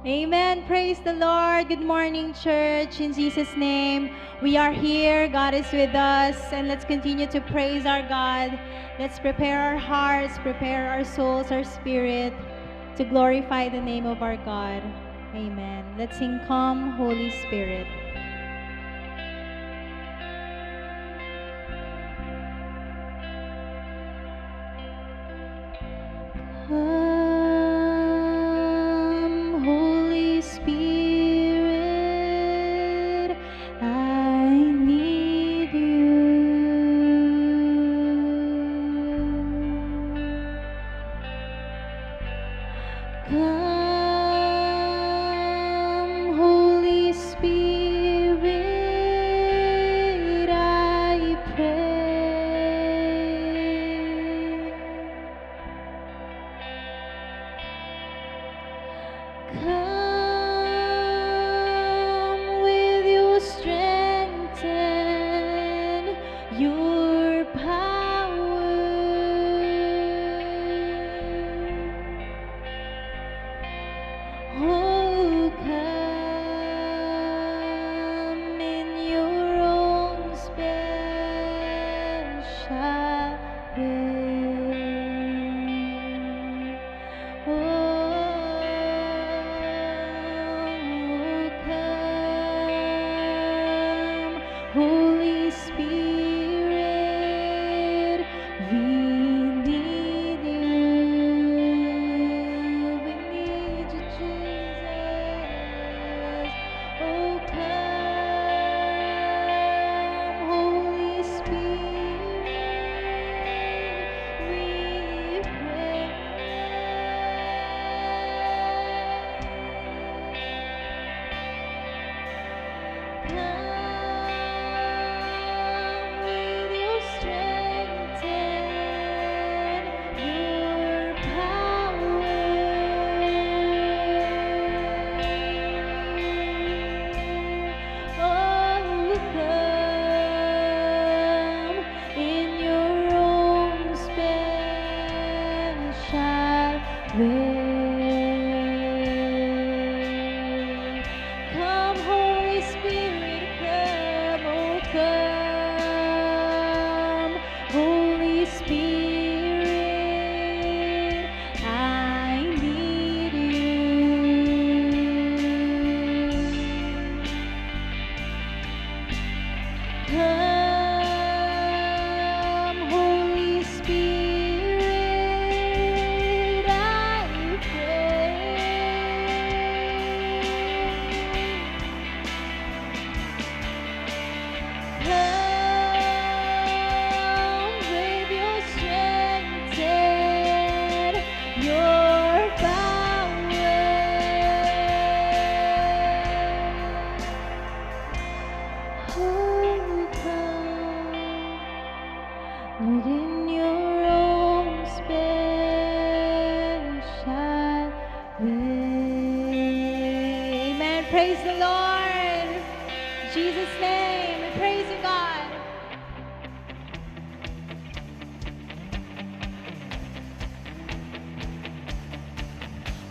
Amen. Praise the Lord. Good morning, church. In Jesus' name, we are here. God is with us. And let's continue to praise our God. Let's prepare our hearts, prepare our souls, our spirit to glorify the name of our God. Amen. Let's sing, Come, Holy Spirit. Come, Holy Spirit, I need you. Come, Holy Spirit, I pray. Come with your strength and your power. Oh, come in your own special way. Come, Holy Spirit, we need you. We need you, Jesus. Oh, come, Holy Spirit, we pray. Come with your strength and your power. Oh, come in your own special way. Come, Holy Spirit, come, oh come, Holy Spirit, I need you. Come, Holy Spirit, I pray. Come with your strength and your power. Oh, come, Lord, in your own special way. Amen. Praise the Lord. In Jesus' name, we praise you, God.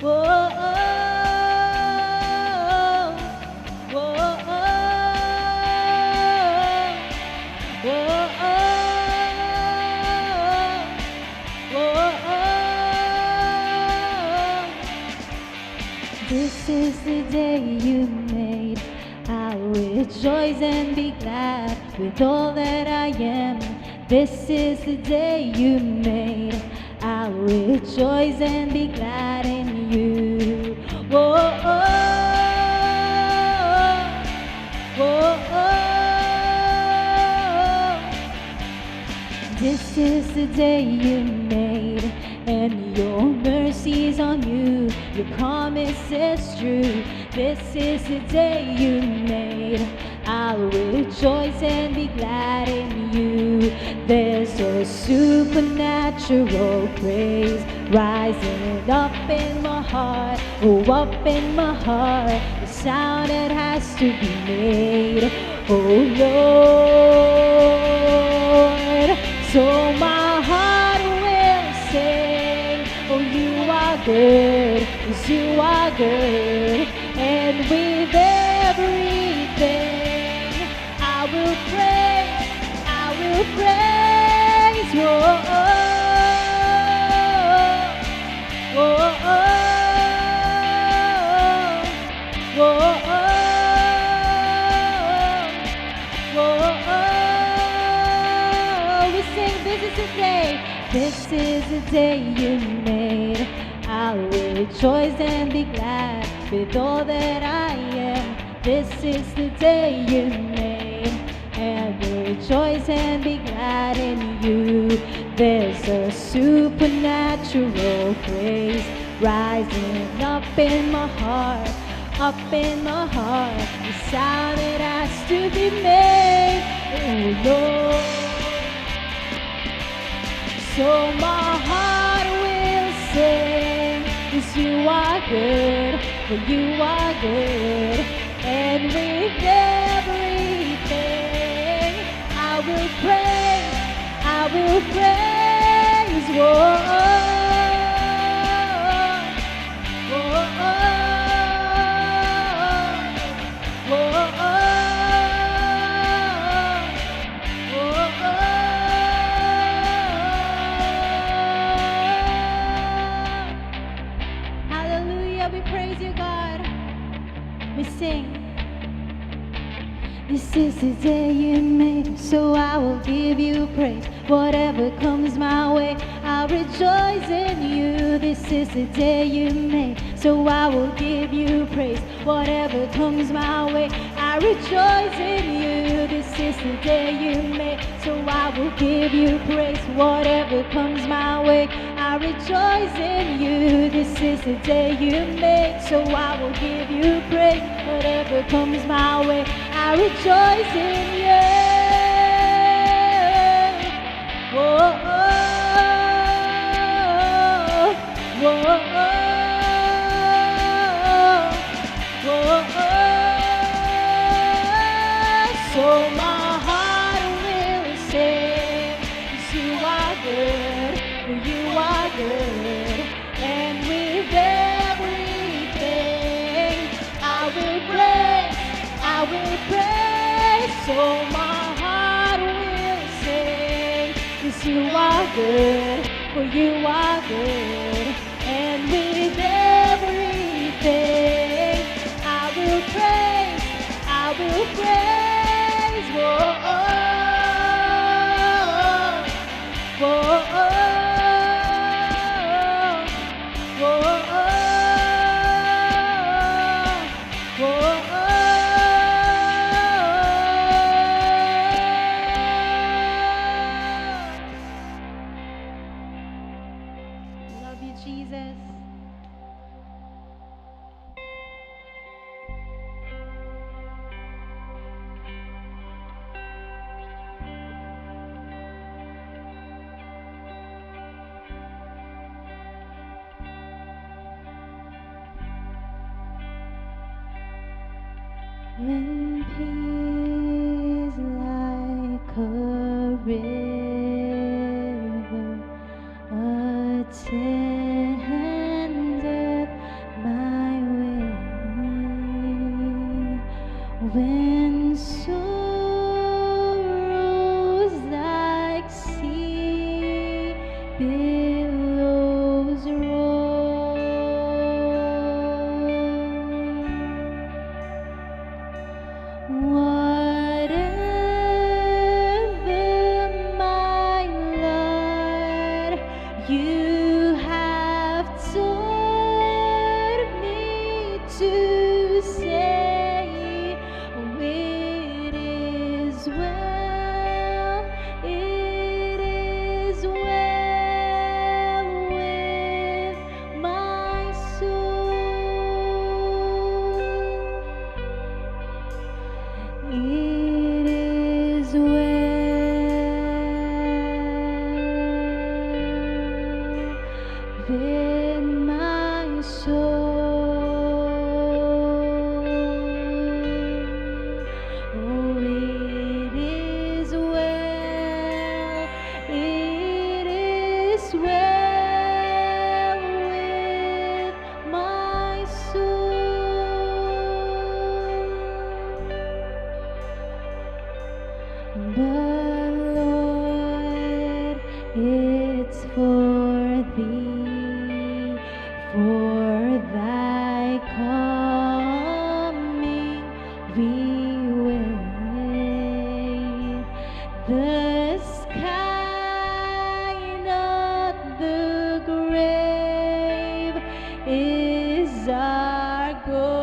Whoa, whoa, This is the day you made. I'll rejoice and be glad with all that I am. This is the day you made. I'll rejoice and be glad in you. Whoa, oh, whoa, oh. This is the day you made, and your mercy's on you. Your promise is true. This is the day you made. I'll rejoice and be glad in you. There's a supernatural praise rising up in my heart. Oh, up in my heart. The sound that has to be made. Oh, Lord. So my heart will sing. Oh, you are good. 'cause you are good. And with everything, I will praise, I will praise. Whoa, whoa, whoa, whoa. We sing, this is the day. This is the day you made. I'll rejoice and be glad with all that I am. This is the day you made, and rejoice and be glad in you. There's a supernatural praise rising up in my heart, up in my heart. The sound that has to be made, oh Lord. So my heart will sing, 'cause you are good, for you are good. And with everything, I will praise, I will praise. Whoa, whoa, whoa, Hallelujah, we praise you, God. We sing. This is the day you made, so I will give you praise. Whatever comes my way, I'll rejoice in you. This is the day you made, so I will give you praise. Whatever comes my way, I rejoice in you. This is the day you made, so I will give you praise. Whatever comes my way, I rejoice in you. This is the day you made, so I will give you praise. Whatever comes my way, I rejoice in you. Whoa, whoa, whoa. So my heart will sing, 'cause you are good, for you are good. And with everything, I will praise, I will praise. So my heart will sing, 'cause you are good, for you are good. And with everything, I will praise, I will praise. Whoa, whoa, Love you, Jesus. When peace like a river attended my way, when sorrows like sea billows roll, whatever my Lord you have taught me to say, it is well, it is well with my soul. It is well with my soul. Oh, it is well, it is well with my But Lord, it's for thee, for thy coming we wait. The sky, not the grave, is our goal.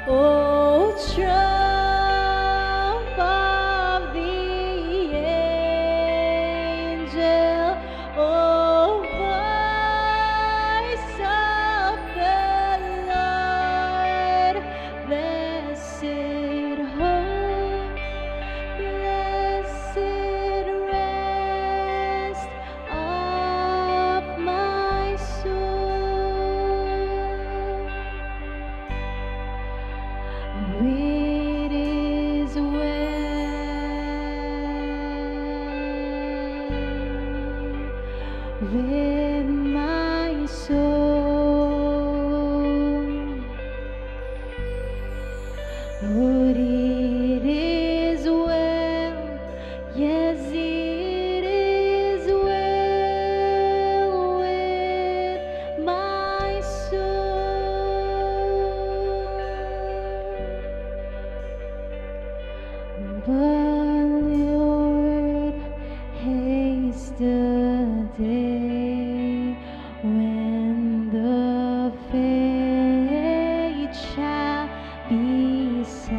Oh, trump of the angel, oh, voice of the Lord, blessed hope, blessed rest of my soul. It is well with my soul. Lord, it is well, yes, it is well with my soul. But Lord, haste the day when the faith shall be sight.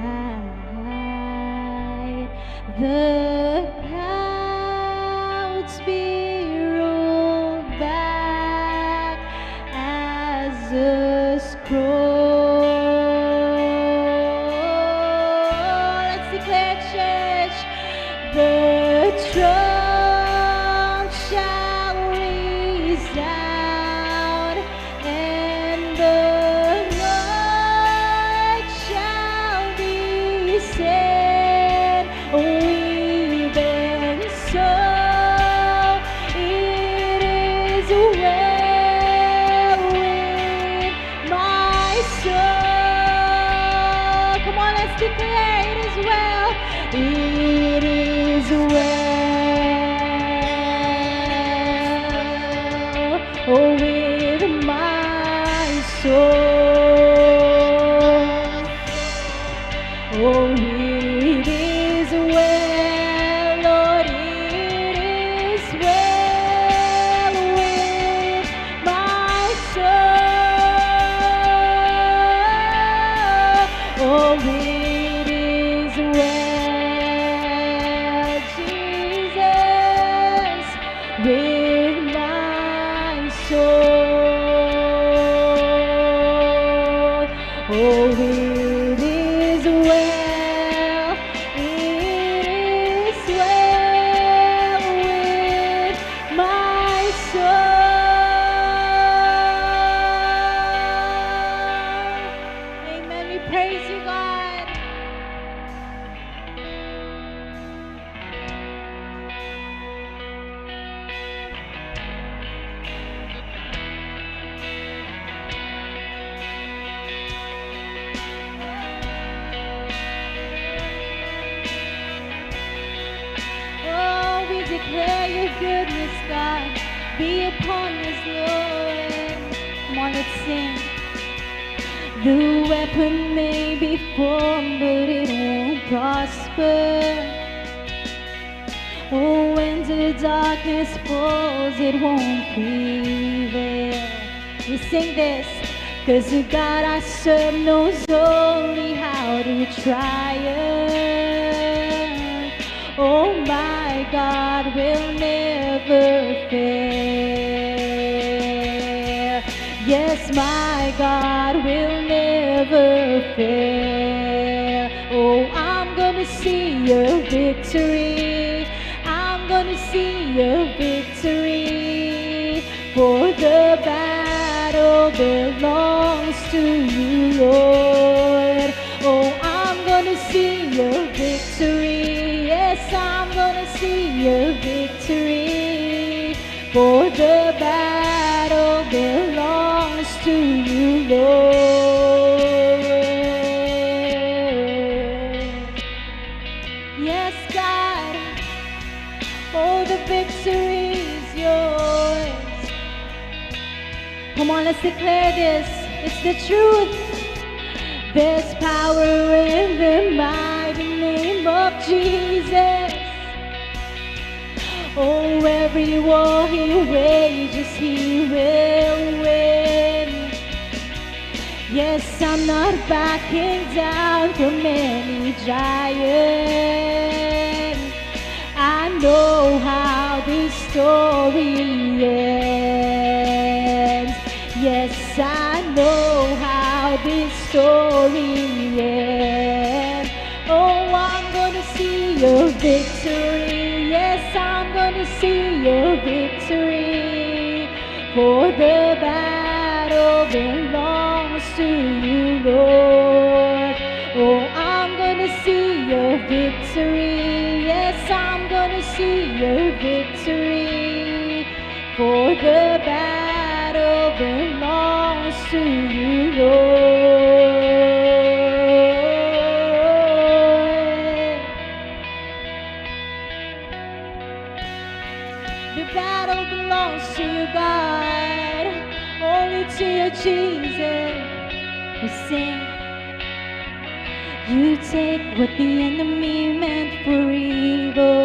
The clouds be rolled back as a scroll. Let's declare, church, the trump shall resound, and the Lord shall descend. Even so, it is well with my soul. Come on, let's declare it is well. It is well with my soul. Oh, it is well, Lord, it is well with my soul. Oh, it is well, Jesus, with my soul. Oh, it is well, it is well with my soul. Amen. We praise you, God. Oh, we declare your goodness, God, be upon us, Lord. Come on, let's sing. The weapon may be formed, but it won't prosper. Oh, when the darkness falls, it won't prevail. We sing this, 'cause the God I serve knows only how to triumph. Oh, my God will never fail. Yes, my God will never fail. Oh, I'm gonna see your victory. I'm gonna see your victory. For the battle belongs to you, Lord. Oh, I'm gonna see your victory. Yes, I'm gonna see your victory. For the battle belongs to you, Lord. declare this. It's the truth. There's power in the mighty name of Jesus. Oh, every war he wages, he will win. Yes, I'm not backing down from any giant. I know how this story ends. Yes, I know how this story ends. Oh, I'm gonna see your victory. Yes, I'm gonna see your victory. For the battle belongs to you, Lord. Oh, I'm gonna see your victory. Yes, I'm gonna see your victory. For the battle belongs to you, Lord. The battle belongs to you, God. Only to you, Jesus. We sing. You take what the enemy meant for evil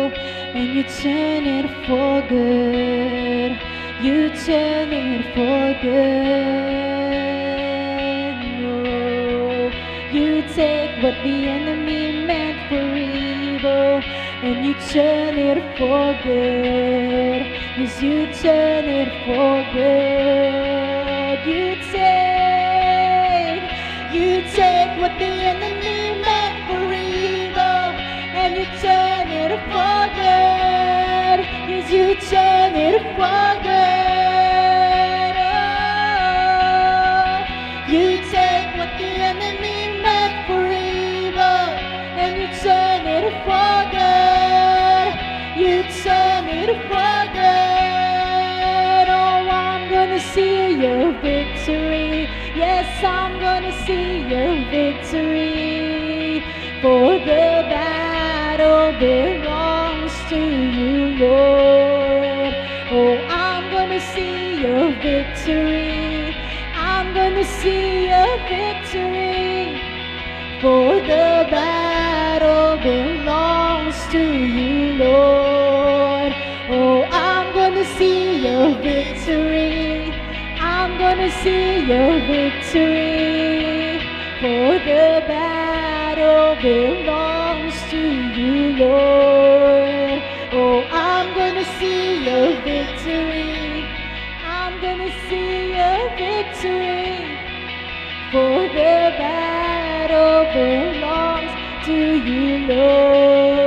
and you turn it for good. You turn it for good. No. You take what the enemy meant for evil and you turn it for good. Yes, you turn it for good. You take what the enemy meant for evil and you turn it for good. Yes, you turn it for good. Oh, you take what the enemy meant for evil and you turn it for good. You turn it for good. Oh, I'm gonna see your victory. Yes, I'm gonna see your victory. For the battle belongs to you, Lord. Oh, I'm gonna see your victory. I'm gonna see your victory. For the battle belongs to you, Lord. Oh, I'm gonna see your victory. I'm gonna see your victory. For the battle belongs to you, Lord. Oh, I'm gonna see your victory. I'm gonna see your victory. For the battle belongs to you, Lord.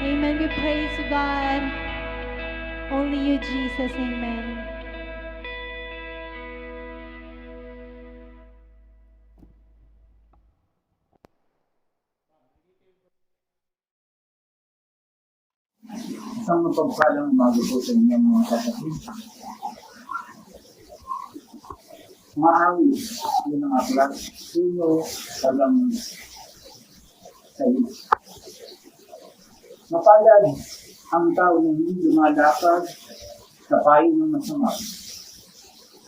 Amen. We praise you, God. Only you, Jesus. Amen. Isang mapagpalang umaga po sa inyo mga kapatid. Maawit, yun ang aklat, puno, tagang sayo. Mapalad ang tao na hindi dumadapag sa payo ng masama.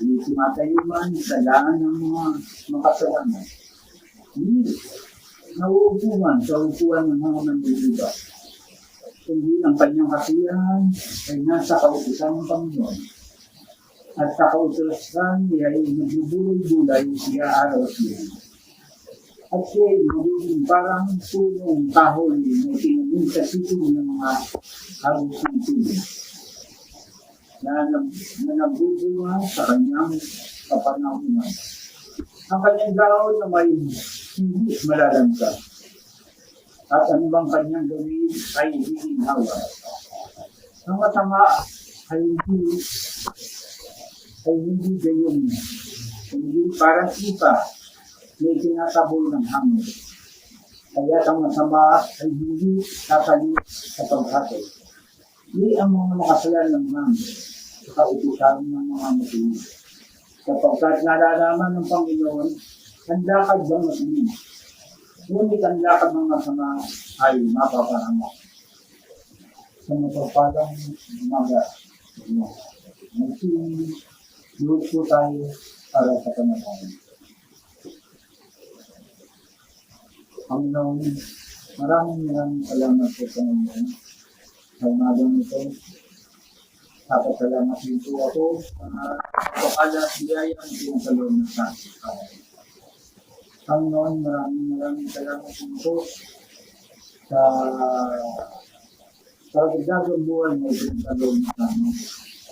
Hindi tumatayuman sa daan ng mga makasalanan. Hindi nauupuan sa upuan ng mga manliliba. Kundi ang kanyang kasiyahan ay nasa kautusan ng Panginoon. At sa kautusan niya ay nagbubulay-bulay siya araw at yun. At siya ay magiging parang punong kahoy na tinagin sa siting ng mga agos ng tubig na nagbubunga sa kanyang kapanahunan. Ang kanyang dahon na may hindi malalangka. At anumang kanyang gawin ay hihinhawa. Ang masama ay hindi gayon. Hindi parang ipa may tinatabol ng hangin. Kaya ang masama ay hindi tatalit sa paghatol. Hindi ang mga makasalanan ng hangin sa kautusan ng mga matuloy. Sapagkat nalalaman ng Panginoon ang lakad ng matuloy. Ngunit ang lakad ng masama ay mapapahamak. Sa mapagpalang umaga, Magsiluhod po tayo para sa panalangin. Panginoon, maraming salamat po sa inyo. Sa umagang ito, papasalamat din po ako sa pagpapala at biyaya ang pinagkaloob ng sa akin. Panginoon, maraming salamat din po sa karagdagang buhay mo pinagkaloob ng sa amin.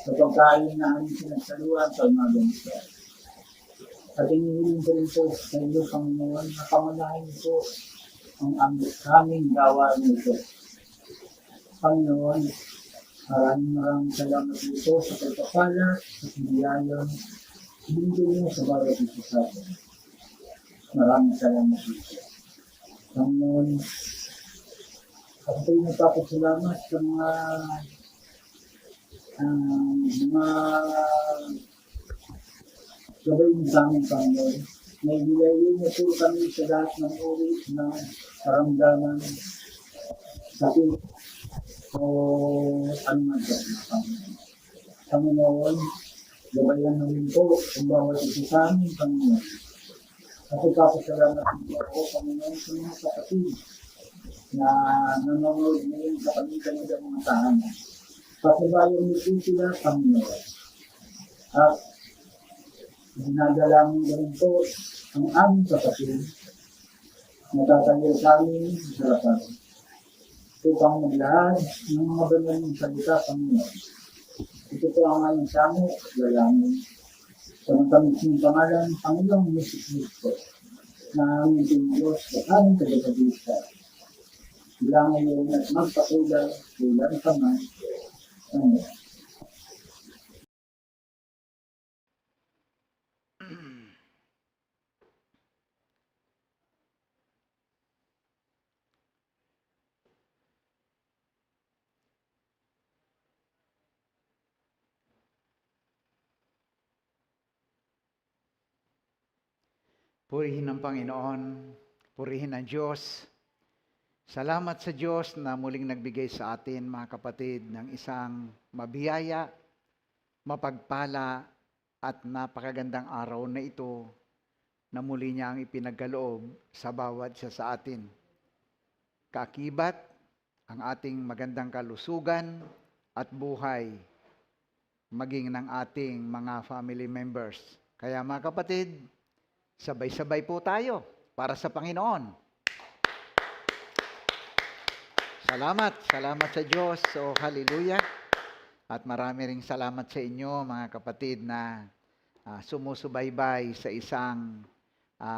Sa pagkain na aming pinagsaluhan sa umagang ito. At inihiling ko rin po sa iyo, Panginoon, na pamanahin po ang aming gawa nito. Panginoon, maraming salamat dito sa pagpapala at biyaya binigay mo sa bawat isa sa atin. Maraming salamat dito. Panginoon, ako po'y nagpapasalamat sa mga gabay mo sa amin, Panginoon. May nilayo mo po kami sa lahat ng uri ng karamdaman, sakit, o anuman sa Panginoon. Panginoon, gabayan namin po kung bawat isa sa amin, Panginoon. Ako papasalamat din ako, Panginoon, sa mga kapatid na nanonood ngayon sa kanilang mga tahanan. Patubayan mo po sila, Panginoon. At dinadalangin ko rin po ang aming kapatid na tatayo sa amin sa harapan. Upang maglahad ng mga banal ng salita, Panginoon. Ito po ang aming samo, lalangin. Sa matamising pangalan, Panginoong Yesus Cristo, na aming Diyos sa aming tagapagligtas. Sila ngayon at magpakulang, kulang ka man. Amen. Purihin ang Panginoon, purihin ang Diyos. Salamat sa Diyos na muling nagbigay sa atin, mga kapatid, ng isang mabiyaya, mapagpala, at napakagandang araw na ito na muli niya ang ipinagkaloob sa bawat isa sa atin. Kaakibat ang ating magandang kalusugan at buhay, maging ng ating mga family members. Kaya mga kapatid, sabay-sabay po tayo para sa Panginoon. Salamat sa Diyos. So, hallelujah. At marami ring salamat sa inyo, mga kapatid, na sumusubaybay sa isang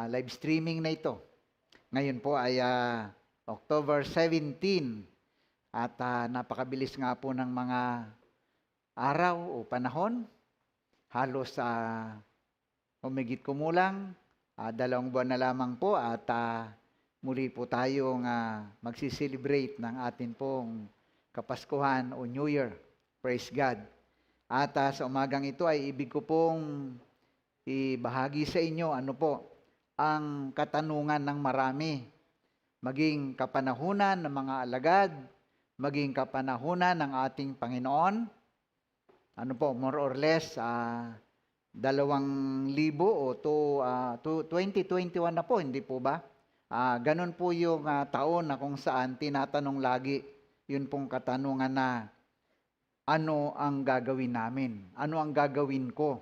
live streaming na ito. Ngayon po ay October 17 at napakabilis nga po ng mga araw o panahon. Halos humigit kumulang 2 buwan na lamang po at muli po tayong magsiselebrate ng atin pong Kapaskuhan o New Year. Praise God. At sa umagang ito ay ibig ko pong ibahagi sa inyo ang katanungan ng marami. Maging kapanahunan ng mga alagad, maging kapanahunan ng ating Panginoon. More or less, 2,000 o 2021 na po, hindi po ba? Ganun po yung taon na kung saan tinatanong lagi yun pong katanungan na ano ang gagawin namin? Ano ang gagawin ko?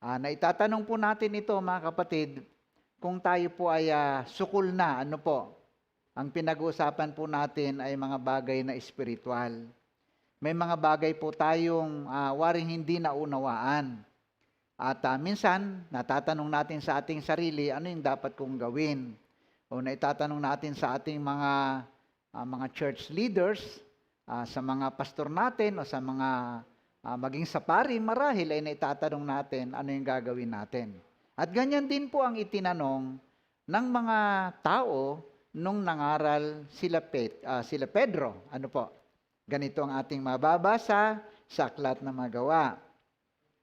Naitatanong po natin ito, mga kapatid, kung tayo po ay sukul na, ang pinag-uusapan po natin ay mga bagay na espiritual. May mga bagay po tayong waring hindi naunawaan. At minsan, natatanong natin sa ating sarili, ano yung dapat kong gawin? O naitatanong natin sa ating mga church leaders, sa mga pastor natin, o sa mga maging sa pari, marahil ay naitatanong natin, ano yung gagawin natin? At ganyan din po ang itinanong ng mga tao nung nangaral sila Pedro. Ganito ang ating mababasa sa Aklat ng Mga Gawa.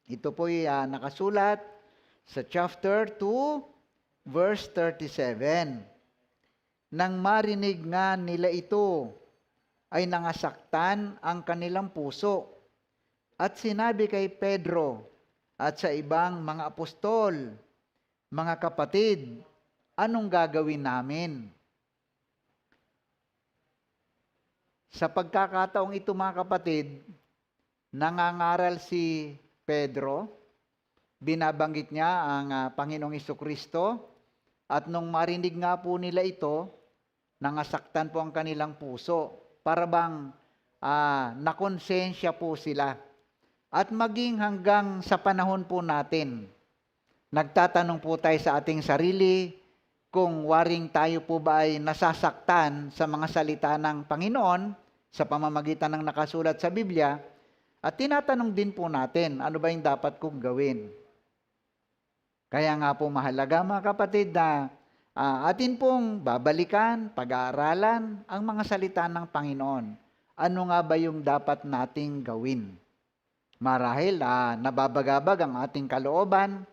Ito po'y nakasulat sa chapter 2, verse 37. Nang marinig nga nila ito, ay nangasaktan ang kanilang puso At sinabi kay Pedro at sa ibang mga apostol, mga kapatid, anong gagawin namin? Sa pagkakataong ito mga kapatid, nangangaral si Pedro, binabanggit niya ang Panginoong Hesukristo, at nung marinig nga po nila ito, nangasaktan po ang kanilang puso. Para bang nakonsensya po sila. At maging hanggang sa panahon po natin, nagtatanong po tayo sa ating sarili kung waring tayo po ba ay nasasaktan sa mga salita ng Panginoon sa pamamagitan ng nakasulat sa Biblia, at tinatanong din po natin, ano ba yung dapat kong gawin? Kaya nga po mahalaga mga kapatid na atin pong babalikan, pag-aaralan ang mga salita ng Panginoon. Ano nga ba yung dapat nating gawin? Marahil nababagabag ang ating kalooban,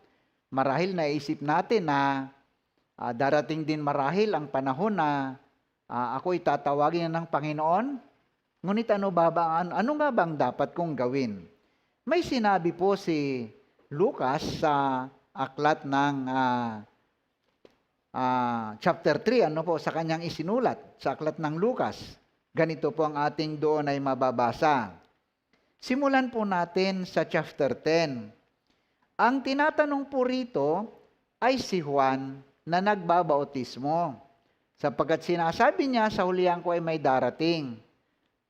marahil naisip natin na darating din marahil ang panahon na ako'y tatawagin ng Panginoon. Ngunit ano nga bang dapat kong gawin? May sinabi po si Lucas sa aklat ng chapter 3, sa kanyang isinulat, sa aklat ng Lucas. Ganito po ang ating doon ay mababasa. Simulan po natin sa chapter 10. Ang tinatanong po rito ay si Juan na nagbabautismo. Sapagkat sinasabi niya, sa hulihan ko ay may darating.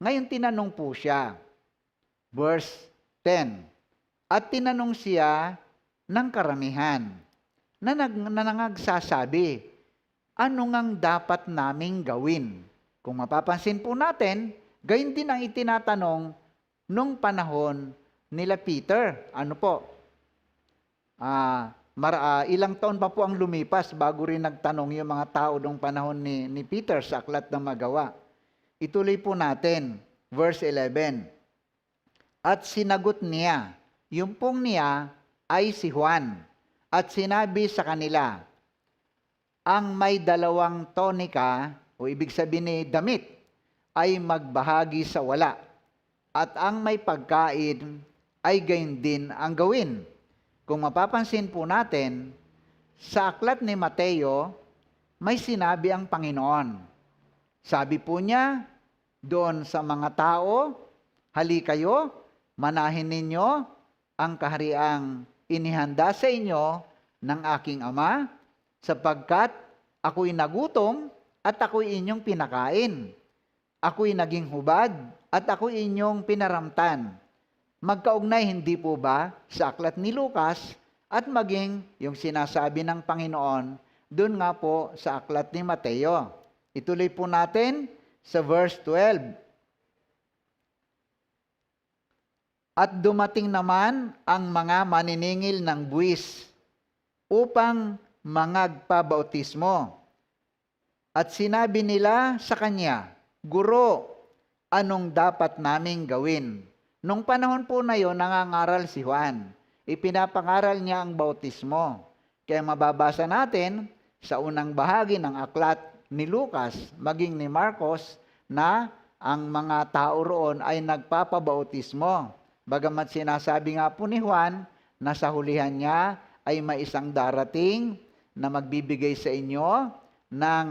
Ngayon tinanong po siya, verse 10, at tinanong siya ng karamihan na nangagsasabi, ano ngang dapat naming gawin? Kung mapapansin po natin, gayon din ang itinatanong nung panahon nila Peter. Ano po? Ilang taon pa po ang lumipas bago rin nagtanong yung mga tao nung panahon ni Peter sa aklat ng Magawa. Ituloy po natin, verse 11. At sinagot niya, yung pong niya ay si Juan, at sinabi sa kanila, ang may 2 tonika, o ibig sabihin ni damit, ay magbahagi sa wala, at ang may pagkain ay gayon din ang gawin. Kung mapapansin po natin, sa aklat ni Mateo, may sinabi ang Panginoon. Sabi po niya, doon sa mga tao, hali kayo, manahin ninyo ang kahariang inihanda sa inyo ng aking Ama, sapagkat ako'y nagutom at ako'y inyong pinakain. Ako'y naging hubad at ako'y inyong pinaramtan. Magkaugnay hindi po ba sa aklat ni Lucas at maging yung sinasabi ng Panginoon doon nga po sa aklat ni Mateo. Ituloy po natin sa verse 12. At dumating naman ang mga maniningil ng buwis upang mangagpabautismo. At sinabi nila sa kanya, Guro, anong dapat naming gawin? Nung panahon po na yon, nangangaral si Juan. Ipinapangaral niya ang bautismo. Kaya mababasa natin sa unang bahagi ng aklat ni Lucas, maging ni Marcos, na ang mga tao roon ay nagpapabautismo. Bagamat sinasabi nga po ni Juan na sa hulihan niya ay may isang darating na magbibigay sa inyo ng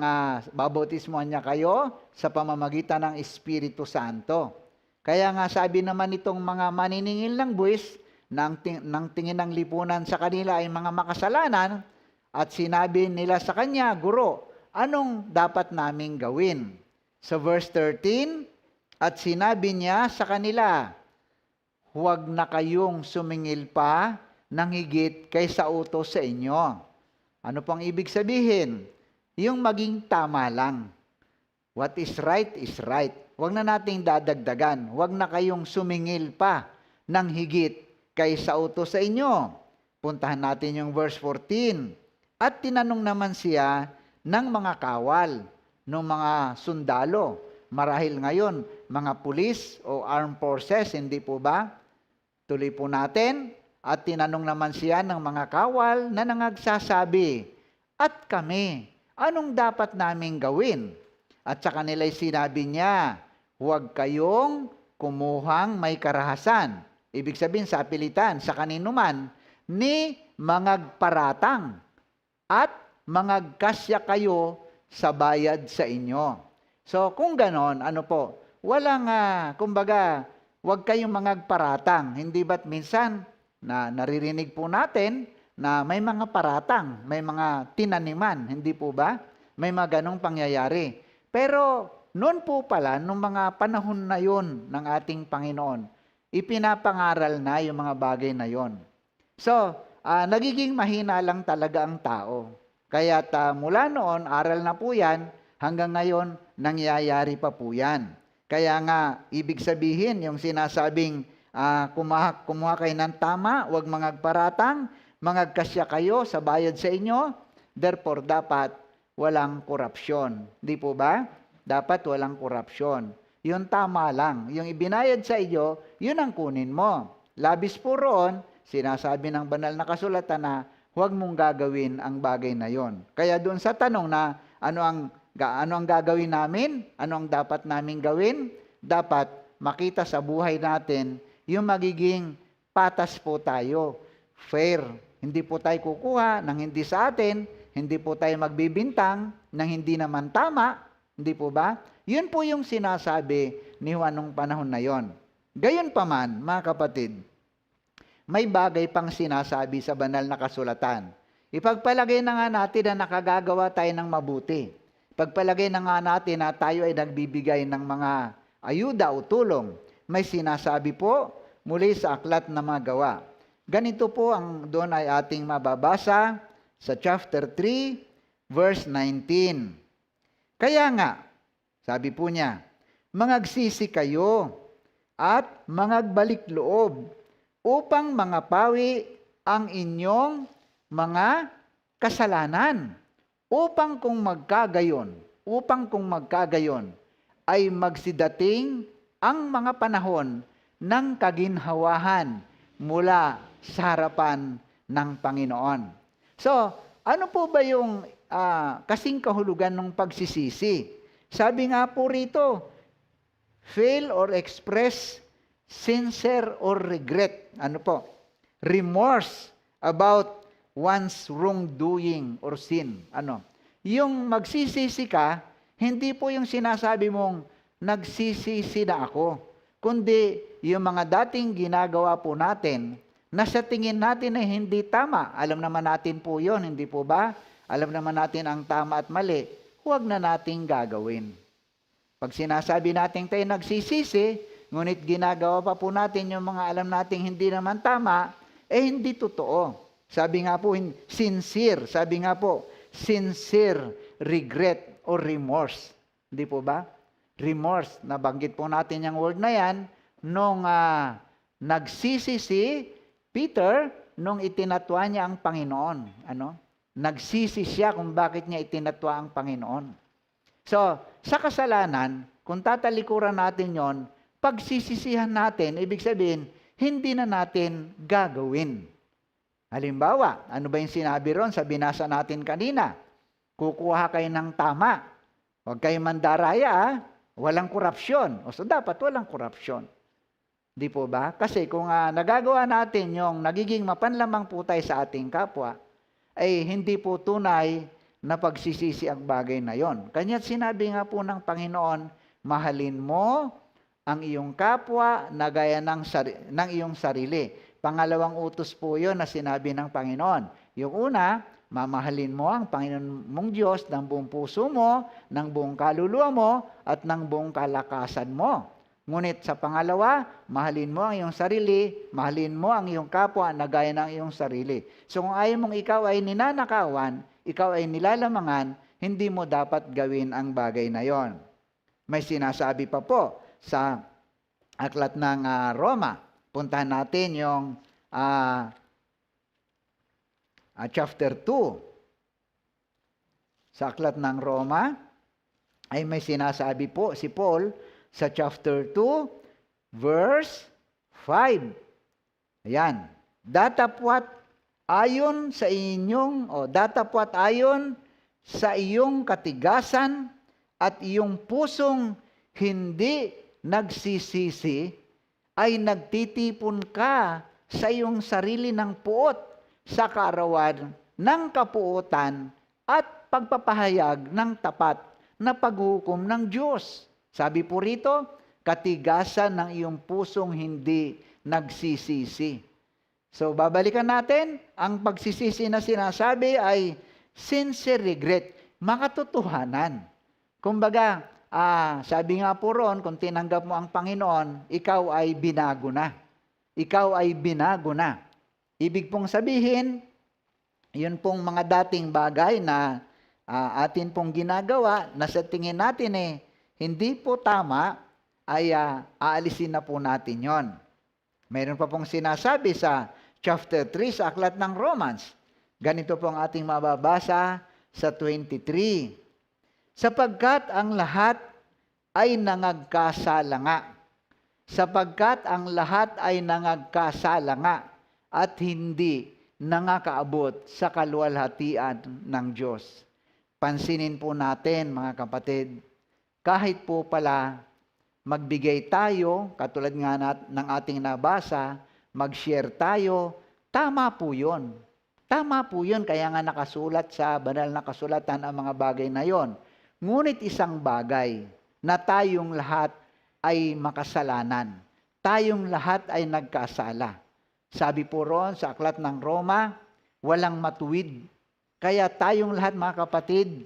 babautismohan niya kayo sa pamamagitan ng Espiritu Santo. Kaya nga sabi naman itong mga maniningil ng buwis nang tingin ng lipunan sa kanila ay mga makasalanan, at sinabi nila sa kanya, Guro, anong dapat naming gawin? Sa verse 13, at sinabi niya sa kanila, huwag na kayong sumingil pa ng higit kaysa utos sa inyo. Ano pang ibig sabihin? Yung maging tama lang. What is right is right. Huwag na nating dadagdagan. Huwag na kayong sumingil pa ng higit kaysa utos sa inyo. Puntahan natin yung verse 14. At tinanong naman siya ng mga kawal, ng mga sundalo. Marahil ngayon, mga pulis o armed forces, hindi po ba? Tuloy po natin. At tinanong naman siya ng mga kawal na nangagsasabi, at kami, anong dapat naming gawin? At sa kanila'y sinabi niya, huwag kayong kumuhang may karahasan Ibig sabihin sa pilitan, sa kanino man, ni mangagparatang at mangagkasya kayo sa bayad sa inyo. So kung ganon, ano po, walang, kumbaga, huwag kayong mangagparatang. Hindi ba't minsan na naririnig po natin na may mga paratang, may mga tinaniman, hindi po ba? May mga ganong pangyayari. Pero noon po pala, nung mga panahon na yon ng ating Panginoon, ipinapangaral na yung mga bagay na yon. So, nagiging mahina lang talaga ang tao. Kaya mula noon, aral na po yan, hanggang ngayon, nangyayari pa po yan. Kaya nga, ibig sabihin, yung sinasabing, kumuha kayo ng tama, huwag mangagparatang, mangagkasya kayo sa bayad sa inyo, therefore, dapat walang korupsyon. Di po ba? Dapat walang korupsyon. Yung tama lang. Yung ibinayad sa iyo, yun ang kunin mo. Labis po roon, sinasabi ng banal na kasulatan na huwag mong gagawin ang bagay na yon. Kaya doon sa tanong na ano ang gagawin namin? Ano ang dapat namin gawin? Dapat makita sa buhay natin yung magiging patas po tayo. Fair. Hindi po tayo kukuha ng hindi sa atin, hindi po tayo magbibintang ng hindi naman tama, hindi po ba? Yun po yung sinasabi ni Juan nung panahon na yon. Gayon pa man, mga kapatid, may bagay pang sinasabi sa banal na kasulatan. Ipagpalagay na nga natin na nakagagawa tayo ng mabuti. Ipagpalagay na nga natin na tayo ay nagbibigay ng mga ayuda o tulong. May sinasabi po muli sa aklat na mga gawa. Ganito po ang doon ay ating mababasa sa chapter 3, verse 19. Kaya nga, sabi po niya, mangagsisi kayo at mangagbalik loob upang mangapawi ang inyong mga kasalanan. Upang kung magkagayon ay magsidating ang mga panahon ng kaginhawahan mula sa harapan ng Panginoon. So, ano po ba yung kasing kahulugan ng pagsisisi? Sabi nga po rito, feel or express sincere or regret. Ano po? Remorse about one's wrongdoing or sin. Ano? Yung magsisisi ka, hindi po yung sinasabi mong nagsisisi na ako, kundi yung mga dating ginagawa po natin na sa tingin natin ay hindi tama. Alam naman natin po yun, hindi po ba? Alam naman natin ang tama at mali. Huwag na nating gagawin. Pag sinasabi natin tayo nagsisisi, ngunit ginagawa pa po natin yung mga alam nating hindi naman tama, hindi totoo. Sabi nga po, sincere. Sabi nga po, sincere regret or remorse. Hindi po ba? Remorse. Nabanggit po natin yung word na yan nung nagsisisi Peter nung itinatwa niya ang Panginoon. Ano? Nagsisi siya kung bakit niya itinatwa ang Panginoon. So, sa kasalanan, kung tatalikuran natin yon, pagsisisihan natin, ibig sabihin, hindi na natin gagawin. Halimbawa, ano ba yung sinabi ron sa binasa natin kanina? Kukuha kayo ng tama. Huwag kayong mandaraya, walang korupsyon. So, dapat walang korupsyon. Di po ba? Kasi kung nagagawa natin yung nagiging mapanlamang po tayo sa ating kapwa, ay hindi po tunay na pagsisisi ang bagay na yon. Kanya't sinabi nga po ng Panginoon, mahalin mo ang iyong kapwa na gaya ng iyong sarili. Pangalawang utos po yon na sinabi ng Panginoon. Yung una, mamahalin mo ang Panginoon mong Diyos ng buong puso mo, ng buong kaluluwa mo, at ng buong kalakasan mo. Ngunit sa pangalawa, mahalin mo ang iyong sarili, mahalin mo ang iyong kapwa na gaya ng iyong sarili. So kung ayaw mong ikaw ay ninanakawan, ikaw ay nilalamangan, hindi mo dapat gawin ang bagay na yon. May sinasabi pa po sa aklat ng Roma. Puntahan natin yung chapter 2. Sa aklat ng Roma, ay may sinasabi po si Paul sa chapter 2, verse 5. Ayan. Datapwat ayon sa iyong katigasan at iyong pusong hindi nagsisisi ay nagtitipon ka sa iyong sarili ng puot sa kaarawan ng kapuotan at pagpapahayag ng tapat na paghukom ng Diyos. Sabi po rito, katigasan ng iyong pusong hindi nagsisisi. So, babalikan natin, ang pagsisisi na sinasabi ay sincere regret, makatotohanan. Kumbaga, sabi nga po ron, kung tinanggap mo ang Panginoon, ikaw ay binago na. Ikaw ay binago na. Ibig pong sabihin, yun pong mga dating bagay na atin pong ginagawa, na sa tingin natin hindi po tama, ay aalisin na po natin yon. Mayroon pa pong sinasabi sa chapter 3 sa Aklat ng Romans. Ganito po ang ating mababasa sa 23. Sapagkat ang lahat ay nangagkasala nga. Sapagkat ang lahat ay nangagkasala nga at hindi nangakaabot sa kaluwalhatian ng Diyos. Pansinin po natin, mga kapatid, kahit po pala magbigay tayo, katulad nga ng ating nabasa, mag-share tayo, tama po yun. Tama po yun, kaya nga nakasulat sa banal na kasulatan ang mga bagay na yon. Ngunit isang bagay, na tayong lahat ay makasalanan. Tayong lahat ay nagkasala. Sabi po ron sa Aklat ng Roma, walang matuwid. Kaya tayong lahat, mga kapatid,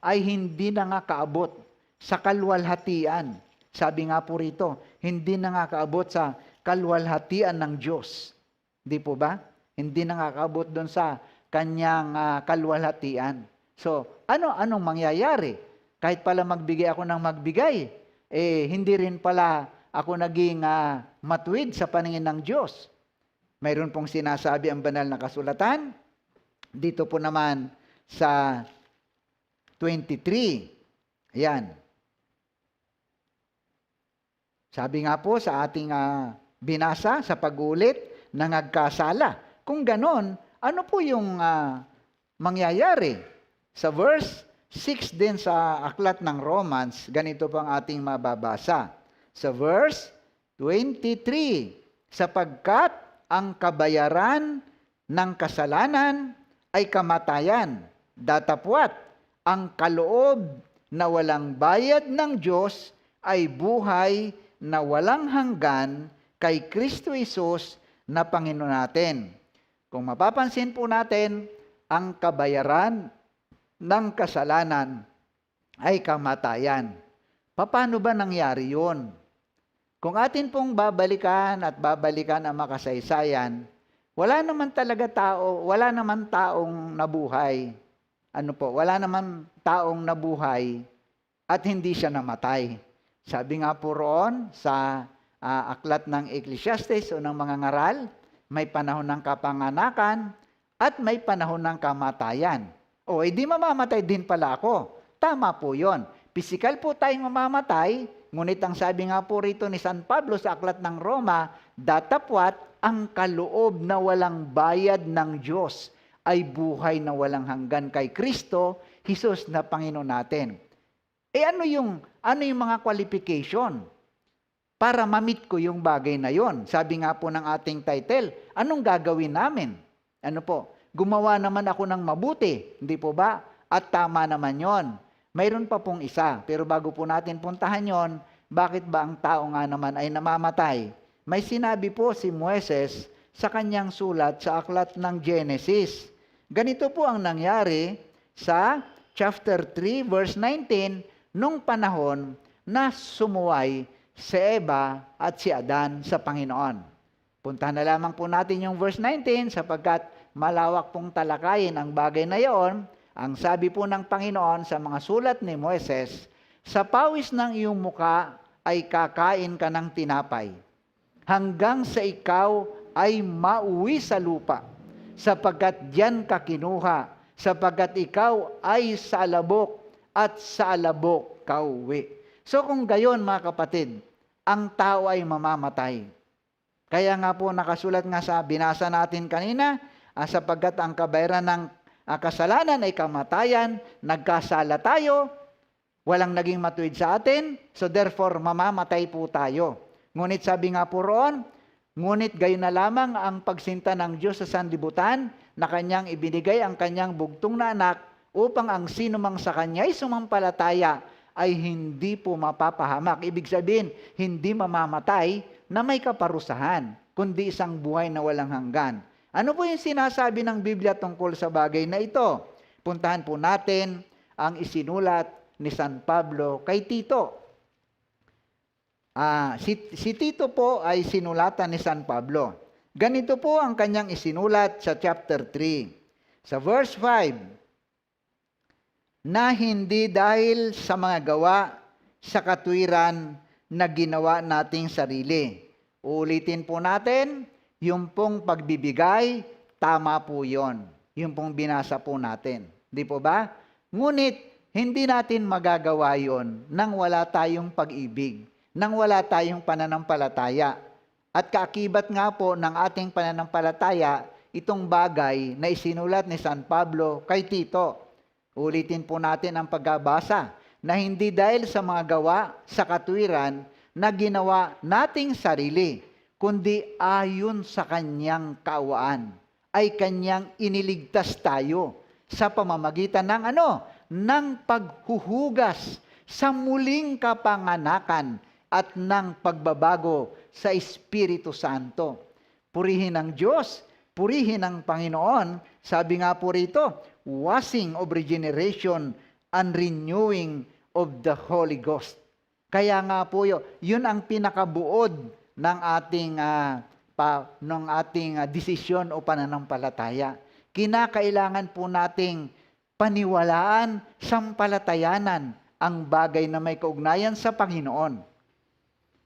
ay hindi na nga kaabot sa kaluwalhatian. Sabi nga po rito, hindi na nga kaabot sa kaluwalhatian ng Diyos. Di po ba? Hindi na nga kaabot doon sa kanyang kaluwalhatian. So, anong mangyayari? Kahit pala magbigay ako ng magbigay, hindi rin pala ako naging matuwid sa paningin ng Diyos. Mayroon pong sinasabi ang banal na kasulatan. Dito po naman sa 23. Ayan. Sabi nga po sa ating binasa sa pag-ulit, nangagkasala. Kung ganon, ano po yung mangyayari? Sa verse 6 din sa Aklat ng Romans, ganito po ang ating mababasa. Sa verse 23, sapagkat ang kabayaran ng kasalanan ay kamatayan, datapwat ang kaloob na walang bayad ng Diyos ay buhay na walang hanggan kay Kristo Jesus na Panginoon natin. Kung mapapansin po natin, ang kabayaran ng kasalanan ay kamatayan. Paano ba nangyari yun? Kung atin pong babalikan at babalikan ang makasaysayan, wala naman taong nabuhay. Wala naman taong nabuhay at hindi siya namatay. Sabi nga po roon sa aklat ng Ecclesiastes o ng mga ngaral, may panahon ng kapanganakan at may panahon ng kamatayan. Di mamamatay din pala ako. Tama po yon. Pisikal po tayong mamamatay, ngunit ang sabi nga po rito ni San Pablo sa Aklat ng Roma, datapwat ang kaloob na walang bayad ng Diyos ay buhay na walang hanggan kay Kristo, Jesus na Panginoon natin. Ano yung mga qualification para ma-meet ko yung bagay na yon? Sabi nga po ng ating title, anong gagawin namin? Gumawa naman ako ng mabuti, hindi po ba? At tama naman yon. Mayroon pa pong isa, pero bago po natin puntahan yon, bakit ba ang tao nga naman ay namamatay? May sinabi po si Moises sa kanyang sulat sa Aklat ng Genesis. Ganito po ang nangyari sa chapter 3 verse 19, nung panahon na sumuway si Eva at si Adan sa Panginoon. Puntahan na lamang po natin yung verse 19 sapagkat malawak pong talakayin ang bagay na iyon. Ang sabi po ng Panginoon sa mga sulat ni Moises, sa pawis ng iyong muka ay kakain ka ng tinapay, hanggang sa ikaw ay mauwi sa lupa, sapagkat diyan ka kinuha, sapagkat ikaw ay sa alabok at sa alabok ka uwi. So kung gayon, mga kapatid, ang tao ay mamamatay. Kaya nga po nakasulat nga sa binasa natin kanina, sapagkat ang kabayaran ng kasalanan ay kamatayan, nagkasala tayo, walang naging matuwid sa atin, so therefore mamamatay po tayo. Ngunit sabi nga po roon, ngunit gayon na lamang ang pagsinta ng Diyos sa sanlibutan na kanyang ibinigay ang kanyang bugtong na anak upang ang sino mang sa kanya'y sumampalataya ay hindi po mapapahamak. Ibig sabihin, hindi mamamatay na may kaparusahan, kundi isang buhay na walang hanggan. Ano po yung sinasabi ng Biblia tungkol sa bagay na ito? Puntahan po natin ang isinulat ni San Pablo kay Tito. Si Tito po ay sinulatan ni San Pablo. Ganito po ang kanyang isinulat sa chapter 3. Sa verse 5, na hindi dahil sa mga gawa sa katwiran na ginawa nating sarili. Ulitin po natin, yung pong pagbibigay, tama po yon. Yung pong binasa po natin. Di po ba? Ngunit, hindi natin magagawa yon nang wala tayong pag-ibig, nang wala tayong pananampalataya. At kaakibat nga po ng ating pananampalataya, itong bagay na isinulat ni San Pablo kay Tito. Ulitin po natin ang pagbabasa na hindi dahil sa mga gawa sa katwiran na ginawa nating sarili, kundi ayon sa kanyang kaawaan ay kanyang iniligtas tayo sa pamamagitan ng ng paghuhugas sa muling kapanganakan at ng pagbabago sa Espiritu Santo. Purihin ang Diyos, purihin ang Panginoon. Sabi nga po rito, washing of regeneration and renewing of the Holy Ghost. Kaya nga po yun ang pinakabuod ng ating desisyon o pananampalataya. Kinakailangan po nating paniwalaan, sampalatayanan ang bagay na may kaugnayan sa Panginoon.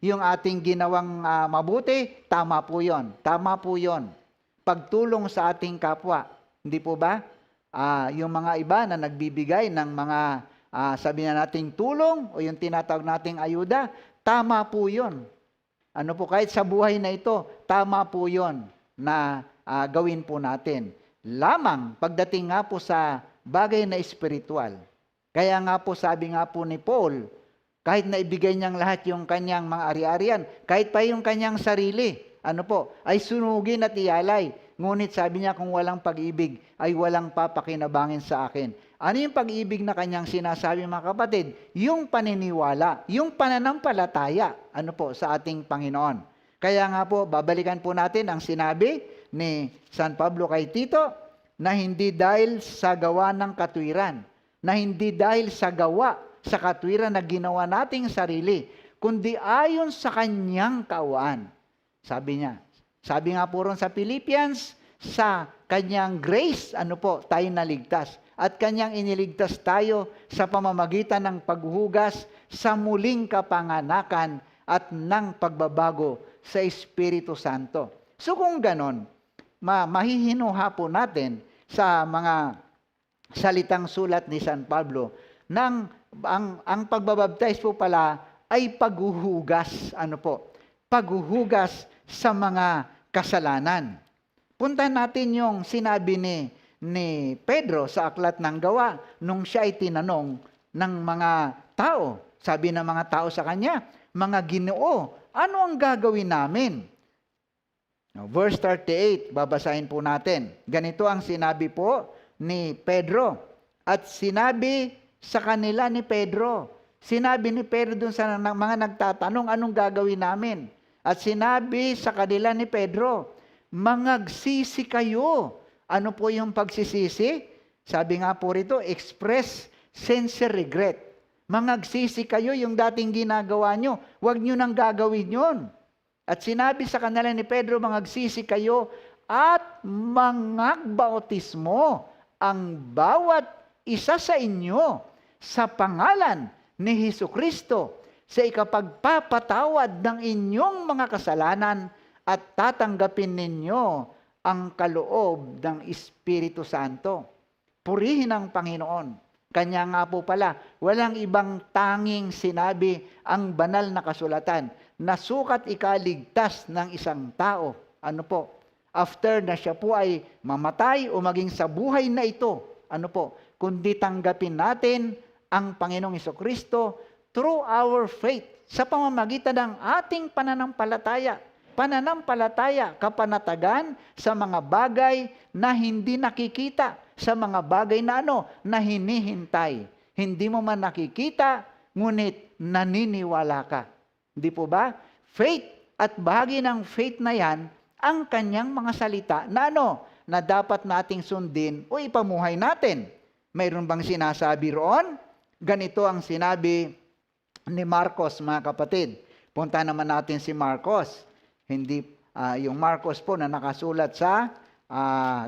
Yung ating ginawang mabuti, tama po yon. Tama po yon. Pagtulong sa ating kapwa. Hindi po ba? Yung mga iba na nagbibigay ng mga sabi na nating tulong o yung tinatawag nating ayuda, tama po yun. Ano po, kahit sa buhay na ito, tama po yun na gawin po natin. Lamang pagdating nga po sa bagay na espiritual. Kaya nga po sabi nga po ni Paul, kahit na ibigay niyang lahat yung kanyang mga ari-arian, kahit pa yung kanyang sarili, ay sunugin at ialay. Ngunit sabi niya, kung walang pag-ibig, ay walang papakinabangin sa akin. Ano yung pag-ibig na kanyang sinasabi, mga kapatid? Yung paniniwala, yung pananampalataya, sa ating Panginoon. Kaya nga po, babalikan po natin ang sinabi ni San Pablo kay Tito, na hindi dahil sa gawa ng katwiran, na hindi dahil sa gawa sa katwiran na ginawa nating sarili, kundi ayon sa kanyang kaawaan. Sabi niya, sabi nga po ron sa Philippians, sa kanyang grace, tayo naligtas. At kanyang iniligtas tayo sa pamamagitan ng paghuhugas sa muling kapanganakan at ng pagbabago sa Espiritu Santo. So kung ganon, mahihinuha po natin sa mga salitang sulat ni San Pablo, ang pagbabaptize po pala ay paghuhugas, paghuhugas sa mga kasalanan. Puntahan natin yung sinabi ni Pedro sa Aklat ng Gawa nung siya ay tinanong ng mga tao. Sabi ng mga tao sa kanya, mga Ginoo, ano ang gagawin namin? Now, verse 38, babasahin po natin. Ganito ang sinabi po ni Pedro. At sinabi sa kanila ni Pedro, sinabi ni Pedro dun sa mga nagtatanong, anong gagawin namin? At sinabi sa kanila ni Pedro, mangagsisi kayo. Ano po yung pagsisisi? Sabi nga po rito, express sincere regret. Mangagsisi kayo yung dating ginagawa nyo. Huwag nyo nang gagawin yun. At sinabi sa kanila ni Pedro, mangagsisi kayo at mangagbautismo ang bawat isa sa inyo sa pangalan ni Hesukristo sa ikapagpapatawad ng inyong mga kasalanan at tatanggapin ninyo ang kaloob ng Espiritu Santo. Purihin ang Panginoon. Kanya nga po pala, walang ibang tanging sinabi ang banal na kasulatan na sukat ikaligtas ng isang tao. After na siya po ay mamatay o maging sa buhay na ito, kundi tanggapin natin ang Panginoong Hesukristo through our faith, sa pamamagitan ng ating pananampalataya. Pananampalataya, kapanatagan sa mga bagay na hindi nakikita, sa mga bagay na na hinihintay. Hindi mo man nakikita, ngunit naniniwala ka. Hindi po ba? Faith, at bahagi ng faith na yan, ang kanyang mga salita na na dapat nating sundin o ipamuhay natin. Mayroon bang sinasabi roon? Ganito ang sinabi ni Marcos, mga kapatid. Punta naman natin si Marcos. Hindi yung Marcos po na nakasulat sa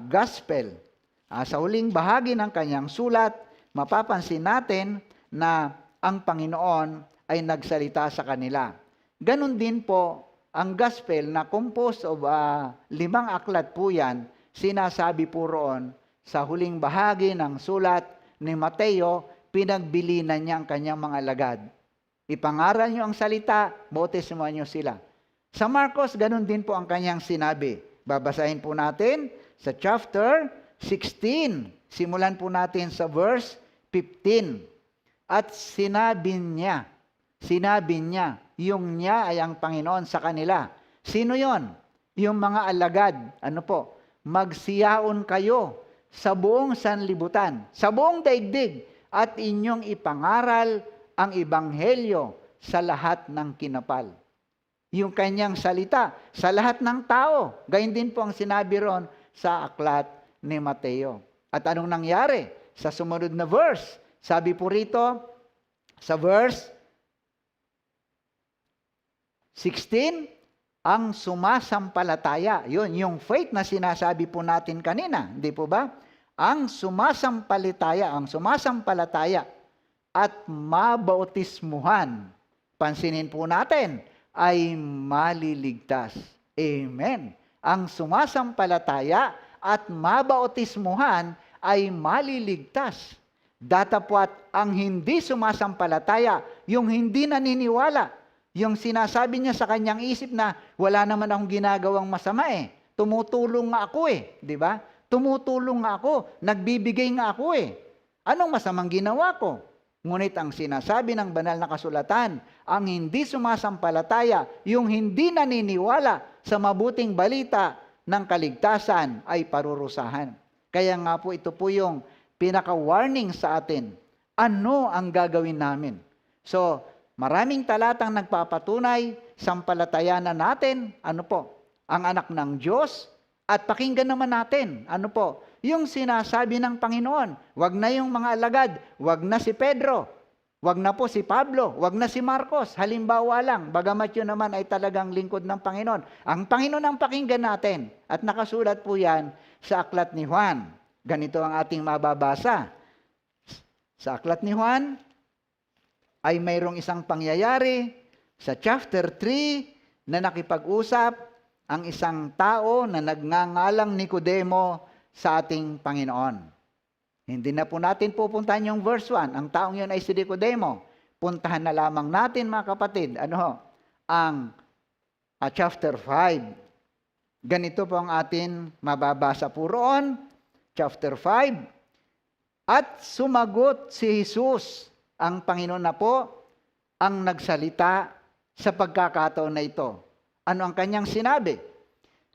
Gospel. Sa huling bahagi ng kanyang sulat, mapapansin natin na ang Panginoon ay nagsalita sa kanila. Ganon din po ang Gospel na composed of 5 aklat po yan, sinasabi po roon sa huling bahagi ng sulat ni Mateo, pinagbilinan niya ang kanyang mga alagad. Ipangaral niyo ang salita, bautismuhan niyo sila. Sa Marcos, ganun din po ang kanyang sinabi. Babasahin po natin sa chapter 16. Simulan po natin sa verse 15. At sinabi niya, yung niya ay ang Panginoon sa kanila. Sino yon? Yung mga alagad. Ano po? Magsiyaon kayo sa buong sanlibutan, sa buong daigdig, at inyong ipangaral ang ebanghelyo sa lahat ng kinapal. Yung kanyang salita sa lahat ng tao. Gayun din po ang sinabi ron sa aklat ni Mateo. At anong nangyari? Sa sumunod na verse, sabi po rito, sa verse 16, ang sumasampalataya. Yun, yung faith na sinasabi po natin kanina. Hindi po ba? Ang sumasampalataya at mabautismuhan, pansinin po natin, ay maliligtas. Amen. Ang sumasampalataya at mabautismuhan ay maliligtas. Datapwat ang hindi sumasampalataya, yung hindi naniniwala, yung sinasabi niya sa kanyang isip na wala naman akong ginagawang masama tumutulong nga ako di ba? Tumutulong nga ako, nagbibigay nga ako Anong masamang ginawa ko? Ngunit ang sinasabi ng banal na kasulatan, ang hindi sumasampalataya, yung hindi naniniwala sa mabuting balita ng kaligtasan ay parurusahan. Kaya nga po ito po yung pinaka-warning sa atin. Ano ang gagawin namin? So, maraming talatang nagpapatunay, sampalatayanan natin, ang anak ng Diyos, at pakinggan naman natin, yung sinasabi ng Panginoon. Wag na yung mga alagad, wag na si Pedro, wag na po si Pablo, wag na si Marcos. Halimbawa lang, bagamat yun naman ay talagang lingkod ng Panginoon. Ang Panginoon ang pakinggan natin. At nakasulat po yan sa aklat ni Juan. Ganito ang ating mababasa. Sa aklat ni Juan, ay mayroong isang pangyayari sa chapter 3 na nakipag-usap ang isang tao na nagngangalang Nicodemo sa ating Panginoon. Hindi na po natin pupuntahan yung verse 1. Ang taong yun ay si Nicodemo. Puntahan na lamang natin, mga kapatid, ang chapter 5. Ganito po ang atin mababasa po roon. Chapter 5. At sumagot si Jesus, ang Panginoon na po, ang nagsalita sa pagkakataon na ito. Ano ang kanyang sinabi?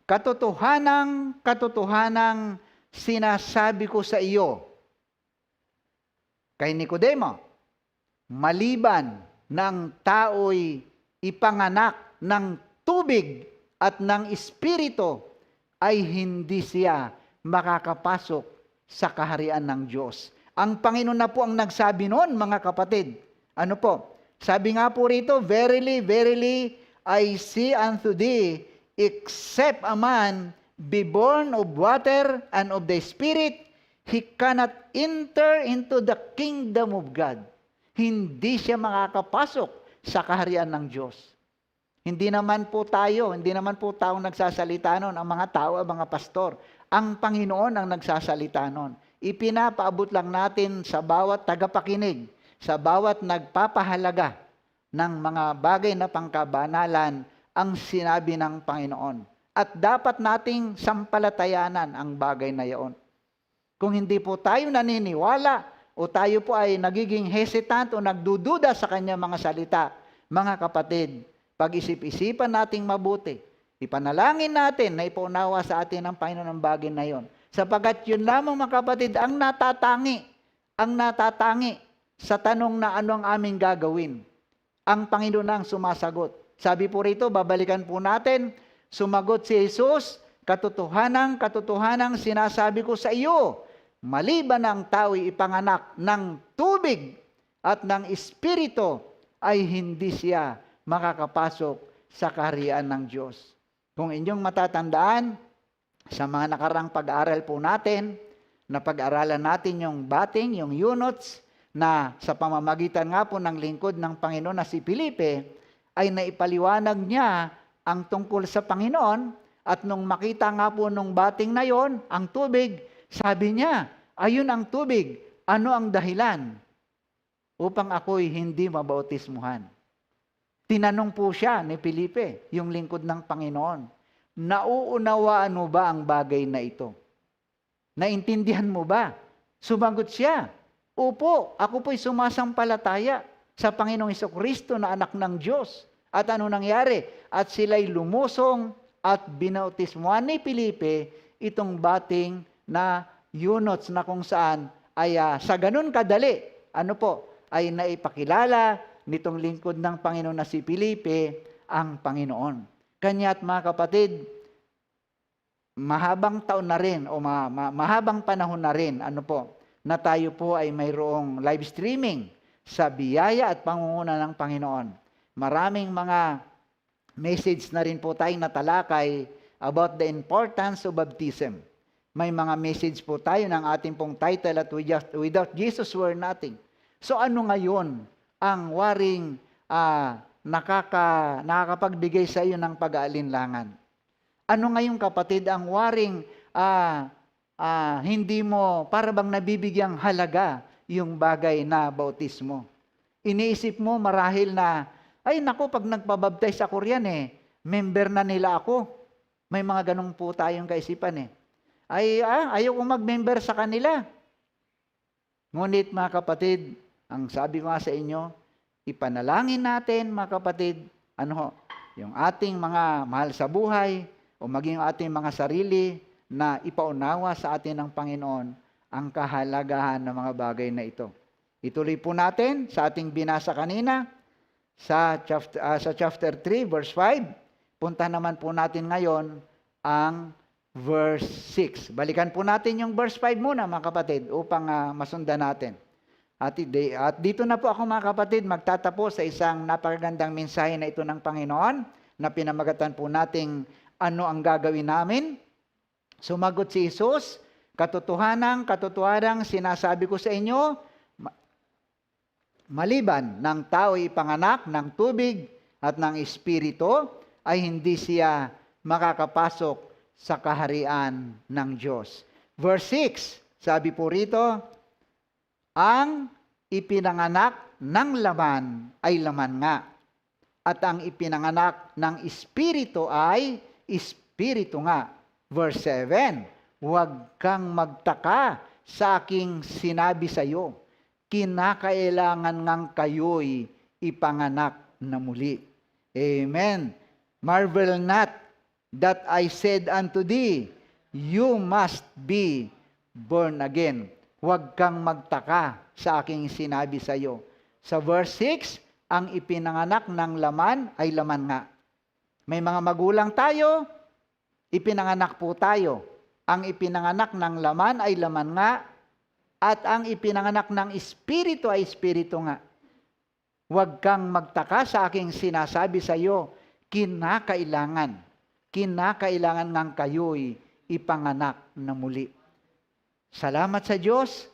Katotohanang sinasabi ko sa iyo, kay Nicodemo, maliban ng tao'y ipanganak ng tubig at ng espiritu, ay hindi siya makakapasok sa kaharian ng Diyos. Ang Panginoon na po ang nagsabi noon, mga kapatid. Ano po? Sabi nga po rito, verily, verily, I say unto thee, except a man be born of water and of the Spirit, he cannot enter into the kingdom of God. Hindi siya makakapasok sa kaharian ng Diyos. Hindi naman po tayo taong nagsasalita nun, ang mga tao, ang mga pastor. Ang Panginoon ang nagsasalita nun. Ipinapaabot lang natin sa bawat tagapakinig, sa bawat nagpapahalaga ng mga bagay na pangkabanalan ang sinabi ng Panginoon. At dapat nating sampalatayanan ang bagay na iyon. Kung hindi po tayo naniniwala o tayo po ay nagiging hesitant o nagdududa sa kanyang mga salita, mga kapatid, pag-isip-isipan nating mabuti. Ipanalangin natin na ipaunawa sa atin ng Panginoon ang bagay na yon. Sapagat yun lamang, mga kapatid, ang natatangi sa tanong na ano ang aming gagawin. Ang Panginoon ang sumasagot. Sabi po rito, babalikan po natin, sumagot si Jesus, katotohanang sinasabi ko sa iyo, maliban ang tao'y ipanganak ng tubig at ng Espiritu, ay hindi siya makakapasok sa kaharian ng Diyos. Kung inyong matatandaan, sa mga nakarang pag-aaral po natin, na pag-aralan natin yung bating, yung eunuchs, na sa pamamagitan nga po ng lingkod ng Panginoon na si Felipe, ay naipaliwanag niya ang tungkol sa Panginoon, at nung makita nga po nung bating na yon, ang tubig, sabi niya, ayun ang tubig, ano ang dahilan? Upang ako'y hindi mabautismuhan. Tinanong po siya ni Felipe, yung lingkod ng Panginoon, nauunawaan mo ba ang bagay na ito? Naintindihan mo ba? Sumagot siya, opo, ako po'y sumasampalataya sa Panginoong Hesukristo na anak ng Diyos. At ano nangyari? At sila'y lumusong at binautismuhan ni Felipe itong bating na eunuchs na kung saan ay sa ganun kadali, ay naipakilala nitong lingkod ng Panginoon na si Felipe ang Panginoon. Kanya't mga kapatid, mahabang taon na rin o mahabang panahon na rin na tayo po ay mayroong live streaming sa biyaya at pangunguna ng Panginoon. Maraming mga message na rin po tayong natalakay about the importance of baptism. May mga message po tayo ng ating pong title at without Jesus we're nothing. So ano ngayon ang waring nakakapagbigay sa iyo ng pag-aalinlangan? Ano ngayon kapatid ang waring hindi mo para bang nabibigyang halaga yung bagay na bautismo? Iniisip mo marahil na, ay naku, pag nagpabaptize ako riyan member na nila ako. May mga ganun po tayong kaisipan ayaw kong mag-member sa kanila. Ngunit mga kapatid, ang sabi ko nga sa inyo, ipanalangin natin mga kapatid, yung ating mga mahal sa buhay, o maging ating mga sarili, na ipaunawa sa atin ng Panginoon ang kahalagahan ng mga bagay na ito. Ituloy po natin sa ating binasa kanina, sa chapter 3, verse 5. Punta naman po natin ngayon ang verse 6. Balikan po natin yung verse 5 muna mga kapatid upang masundan natin. At dito na po ako mga kapatid magtatapos sa isang napakagandang mensahe na ito ng Panginoon na pinamagatan po nating ano ang gagawin namin. Sumagot si Jesus, katotohanang sinasabi ko sa inyo, maliban ng tao ipanganak ng tubig at ng Espiritu, ay hindi siya makakapasok sa kaharian ng Diyos. Verse 6, sabi po rito, ang ipinanganak ng laman ay laman nga, at ang ipinanganak ng Espiritu ay Espiritu nga. Verse 7, huwag kang magtaka sa aking sinabi sa iyo, kinakailangan ngang kayo'y ipanganak na muli. Amen. Marvel not that I said unto thee, you must be born again. Huwag kang magtaka sa aking sinabi sa iyo. Sa verse 6, ang ipinanganak ng laman ay laman nga. May mga magulang tayo, ipinanganak po tayo. Ang ipinanganak ng laman ay laman nga, at ang ipinanganak ng Espiritu ay Espiritu nga. Huwag kang magtaka sa aking sinasabi sa iyo, kinakailangan ngang kayo'y ipanganak na muli. Salamat sa Diyos,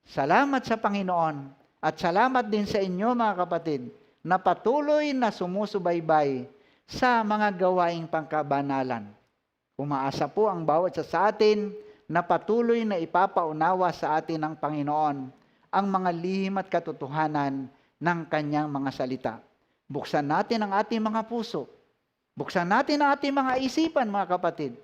salamat sa Panginoon, at salamat din sa inyo mga kapatid, na patuloy na sumusubaybay sa mga gawaing pangkabanalan. Umaasa po ang bawat sa atin na patuloy na ipapaunawa sa atin ng Panginoon ang mga lihim at katotohanan ng Kanyang mga salita. Buksan natin ang ating mga puso. Buksan natin ang ating mga isipan, mga kapatid.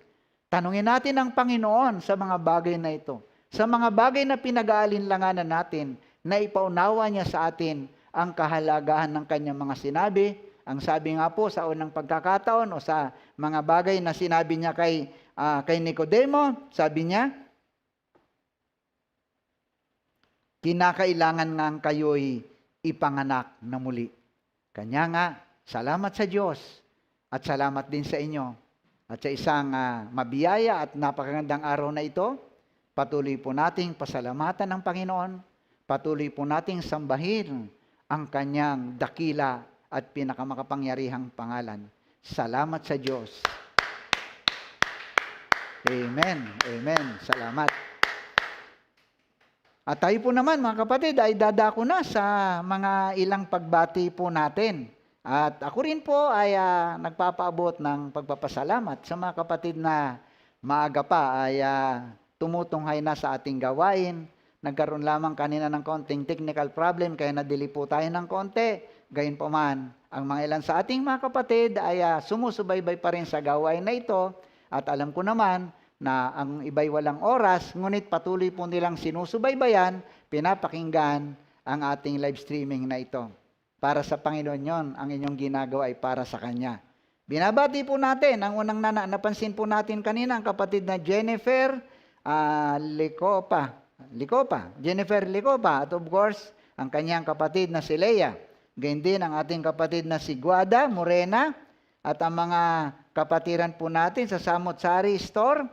Tanungin natin ang Panginoon sa mga bagay na ito. Sa mga bagay na pinag-aalinlanganan natin, na ipaunawa niya sa atin ang kahalagahan ng kanyang mga sinabi. Ang sabi nga po sa unang pagkakataon o sa mga bagay na sinabi niya kay Nicodemo, sabi niya, kinakailangan nga kayo'y ipanganak na muli. Kanya nga, salamat sa Diyos at salamat din sa inyo. At sa isang mabiyaya at napakagandang araw na ito, patuloy po nating pasalamatan ng Panginoon, patuloy po nating sambahin ang kanyang dakila at pinakamakapangyarihang pangalan. Salamat sa Diyos. Amen. Amen. Salamat. At tayo po naman mga kapatid ay dadako na sa mga ilang pagbati po natin. At ako rin po ay nagpapaabot ng pagpapasalamat sa mga kapatid na maaga pa ay tumutunghay na sa ating gawain. Nagkaroon lamang kanina ng konting technical problem kaya nadili po tayo ng konti. Gayunpaman, ang mga ilan sa ating mga kapatid ay sumusubaybay pa rin sa gawain na ito. At alam ko naman na ang iba'y walang oras, ngunit patuloy po nilang sinusubaybayan, pinapakinggan ang ating live streaming na ito. Para sa Panginoon yon, ang inyong ginagawa ay para sa Kanya. Binabati po natin, ang unang napansin po natin kanina, ang kapatid na Jennifer Jennifer Licopa, at of course, ang kanyang kapatid na si Leia. Ganyan din ang ating kapatid na si Guada Morena, at ang mga kapatiran po natin sa Samot-Sari Store,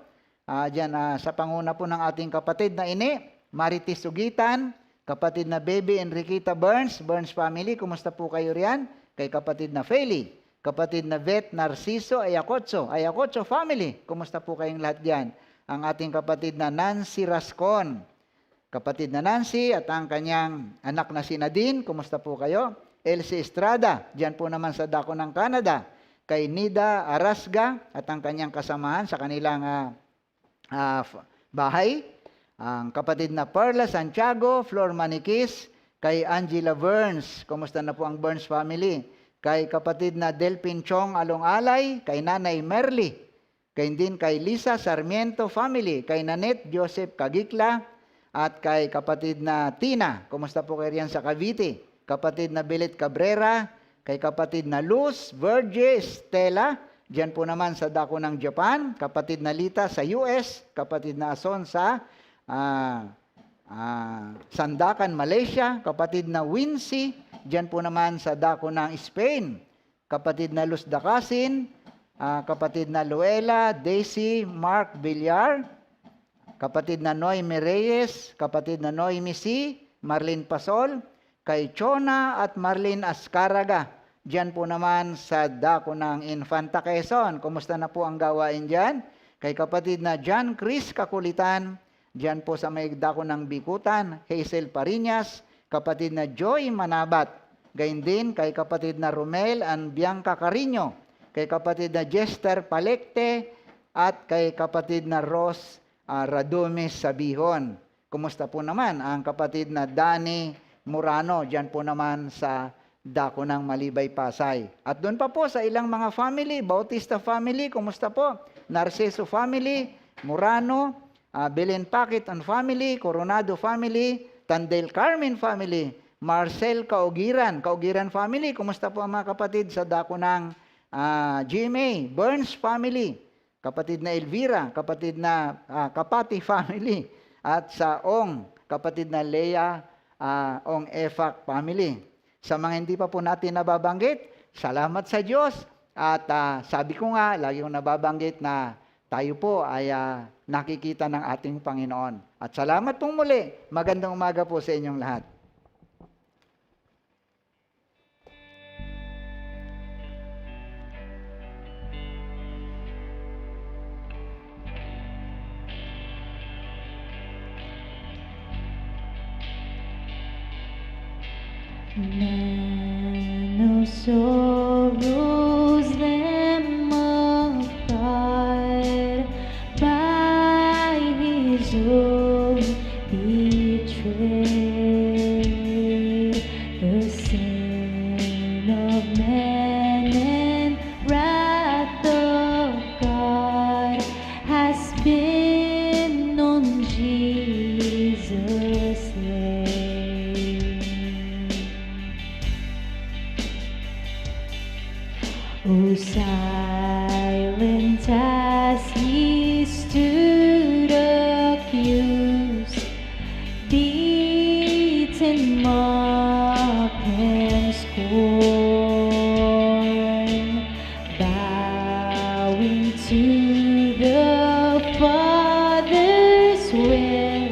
sa panguna po ng ating kapatid na ini, Marites Sugitan, kapatid na Baby Enriqueta Burns family, kumusta po kayo riyan? Kay kapatid na Feli, kapatid na Vet Narciso Ayacotso family, kumusta po kayong lahat diyan? Ang ating kapatid na Nancy Rascon, kapatid na Nancy at ang kanyang anak na si Nadine, kumusta po kayo? Elsie Estrada, diyan po naman sa dako ng Canada, kay Nida Arasga at ang kanyang kasamahan sa kanilang bahay, ang kapatid na Perla Santiago, Flor Maniquis, kay Angela Burns, kumusta na po ang Burns family? Kay kapatid na Delpin Chong Along-Alay, kay Nanay Merly, kay din kay Lisa Sarmiento family, kay Nanette Joseph Kagikla, at kay kapatid na Tina, kumusta po kayo riyan sa Cavite? Kapatid na Belit Cabrera, kay kapatid na Luz Verge Stella, diyan po naman sa dako ng Japan, kapatid na Lita sa US, kapatid na Ason sa Sandakan, Malaysia, kapatid na Wincy, diyan po naman sa dako ng Spain, kapatid na Luz Dacasin, kapatid na Luella, Daisy, Mark Villar, kapatid na Noemi Reyes, kapatid na Noemi C, Marlene Pasol, kay Chona at Marlene Ascaraga, diyan po naman sa dako ng Infanta Quezon. Kumusta na po ang gawain diyan? Kay kapatid na John Chris Kakulitan, diyan po sa may dako ng Bikutan, Hazel Pariñas, kapatid na Joy Manabat, gayon din kay kapatid na Romel and Bianca Carino, kay kapatid na Jester Palecte, at kay kapatid na Ros Radumes Sabihon. Kumusta po naman ang kapatid na Dani Murano, diyan po naman sa dako ng Malibay, Pasay. At doon pa po sa ilang mga family, Bautista family, kumusta po? Narciso family, Murano, Belen Paquet and family, Coronado family, Tandel Carmen family, Marcel Kaugiran family, kumusta po ang mga kapatid sa dako ng GMA, Burns family, kapatid na Elvira, kapatid na Kapati family, at sa Ong, kapatid na Leia Ong Efak family. Sa mga hindi pa po natin nababanggit, salamat sa Diyos. At sabi ko nga, lagi kong nababanggit na tayo po ay nakikita ng ating Panginoon. At salamat pong muli. Magandang umaga po sa inyong lahat. No sorrows them apart by His own betrayed. The sin of man and wrath of God has been on Jesus. will,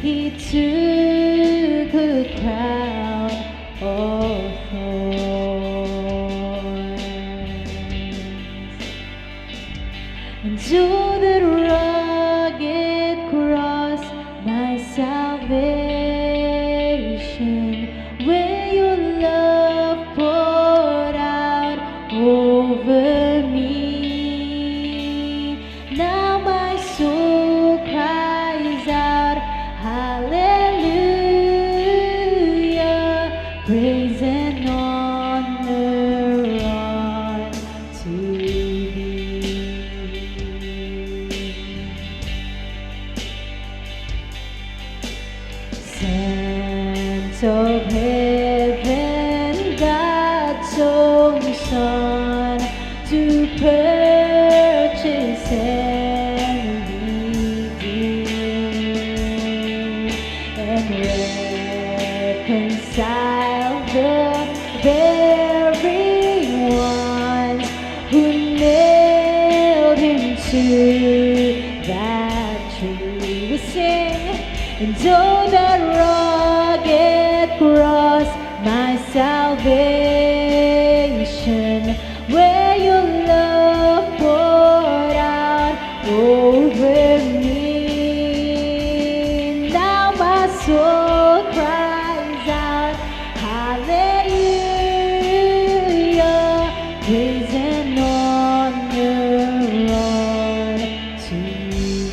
he took a crown of thorns. And to the rugged cross, my salvation, where your love poured out over me. Now my soul cries out, hallelujah, praise and honor unto thee. Sent of heaven, God's own Son, to purchase and redeem and reconcile the very ones who nailed him to that tree. We sing, and oh, that rugged cross, my salvation, where your love poured out over me. Now my soul cries out, hallelujah, praise and honor unto thee.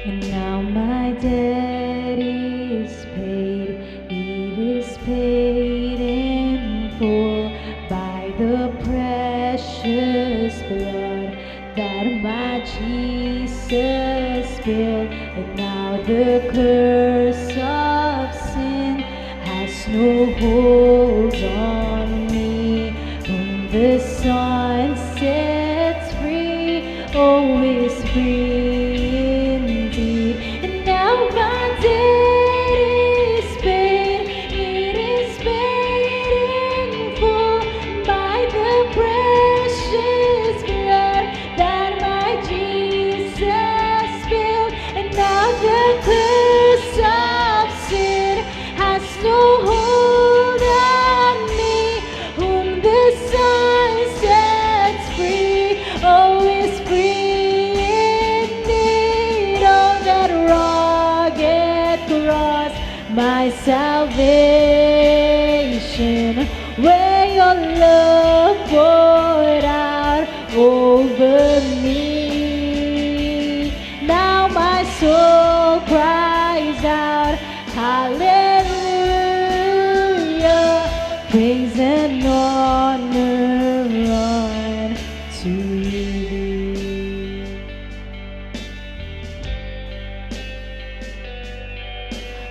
And now my debt is paid, it is paid in full by the precious blood that my Jesus spilled. And now the curse of sin has no hold on me. Whom the Son sets free, oh, is free indeed. And now my debt is paid, it is paid in full by the precious blood that my Jesus spilled. And now the curse of sin has no hold on me. Whom the Son sets free, oh, is free indeed. Oh, that rugged cross, my salvation, where your love poured out over me. Now my soul cries out, hallelujah, praise and honor unto thee.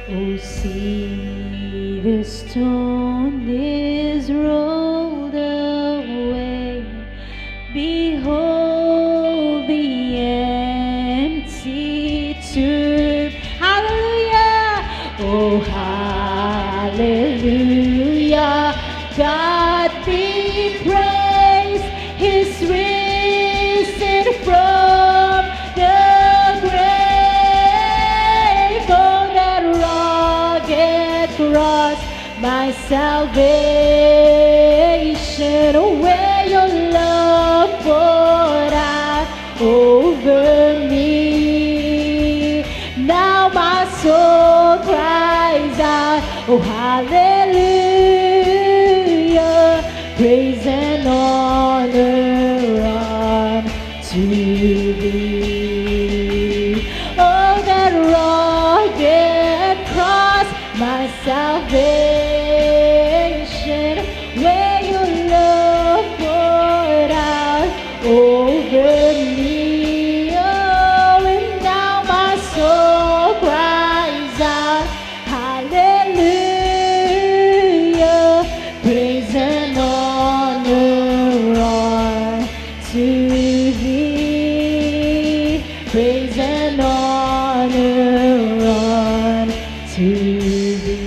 Oh, see, the stone is rolled away. Behold the empty tomb. Hallelujah! Oh, hallelujah! God be praised, He's risen from the grave. Oh, that rugged cross, my salvation, where your love poured out over me. Now my soul cries out, oh, hallelujah, praise and honor unto thee. Oh, that rugged cross, my salvation, where your love poured out over me. Oh, and now my soul cries out, hallelujah, praise and honor unto thee, praise and honor unto thee.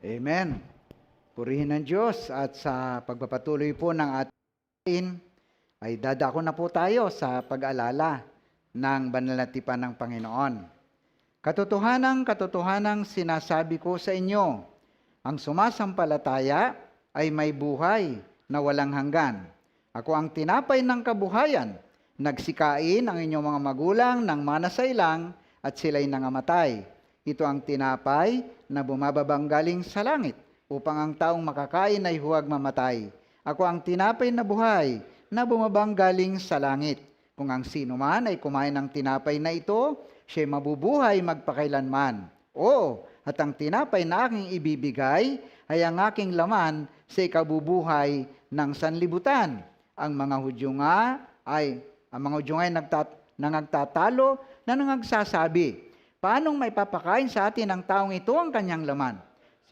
Amen. Purihin ng Diyos at sa pagpapatuloy po ng atin ay dadako na po tayo sa pag-alala ng banal na tipan ng Panginoon. Katotohanang sinasabi ko sa inyo, ang sumasampalataya ay may buhay na walang hanggan. Ako ang tinapay ng kabuhayan. Nagsikain ang inyong mga magulang ng manasailang at sila'y nangamatay. Ito ang tinapay na bumababang galing sa langit upang ang taong makakain ay huwag mamatay. Ako ang tinapay na buhay na bumabang galing sa langit. Kung ang sino man ay kumain ng tinapay na ito, siya'y mabubuhay magpakailanman. Oo, at ang tinapay na aking ibibigay ay ang aking laman sa ikabubuhay ng sanlibutan. Ang mga Hudyo ay nagtatalo na nagsasabi, paanong may papakain sa atin ang taong ito ang kanyang laman?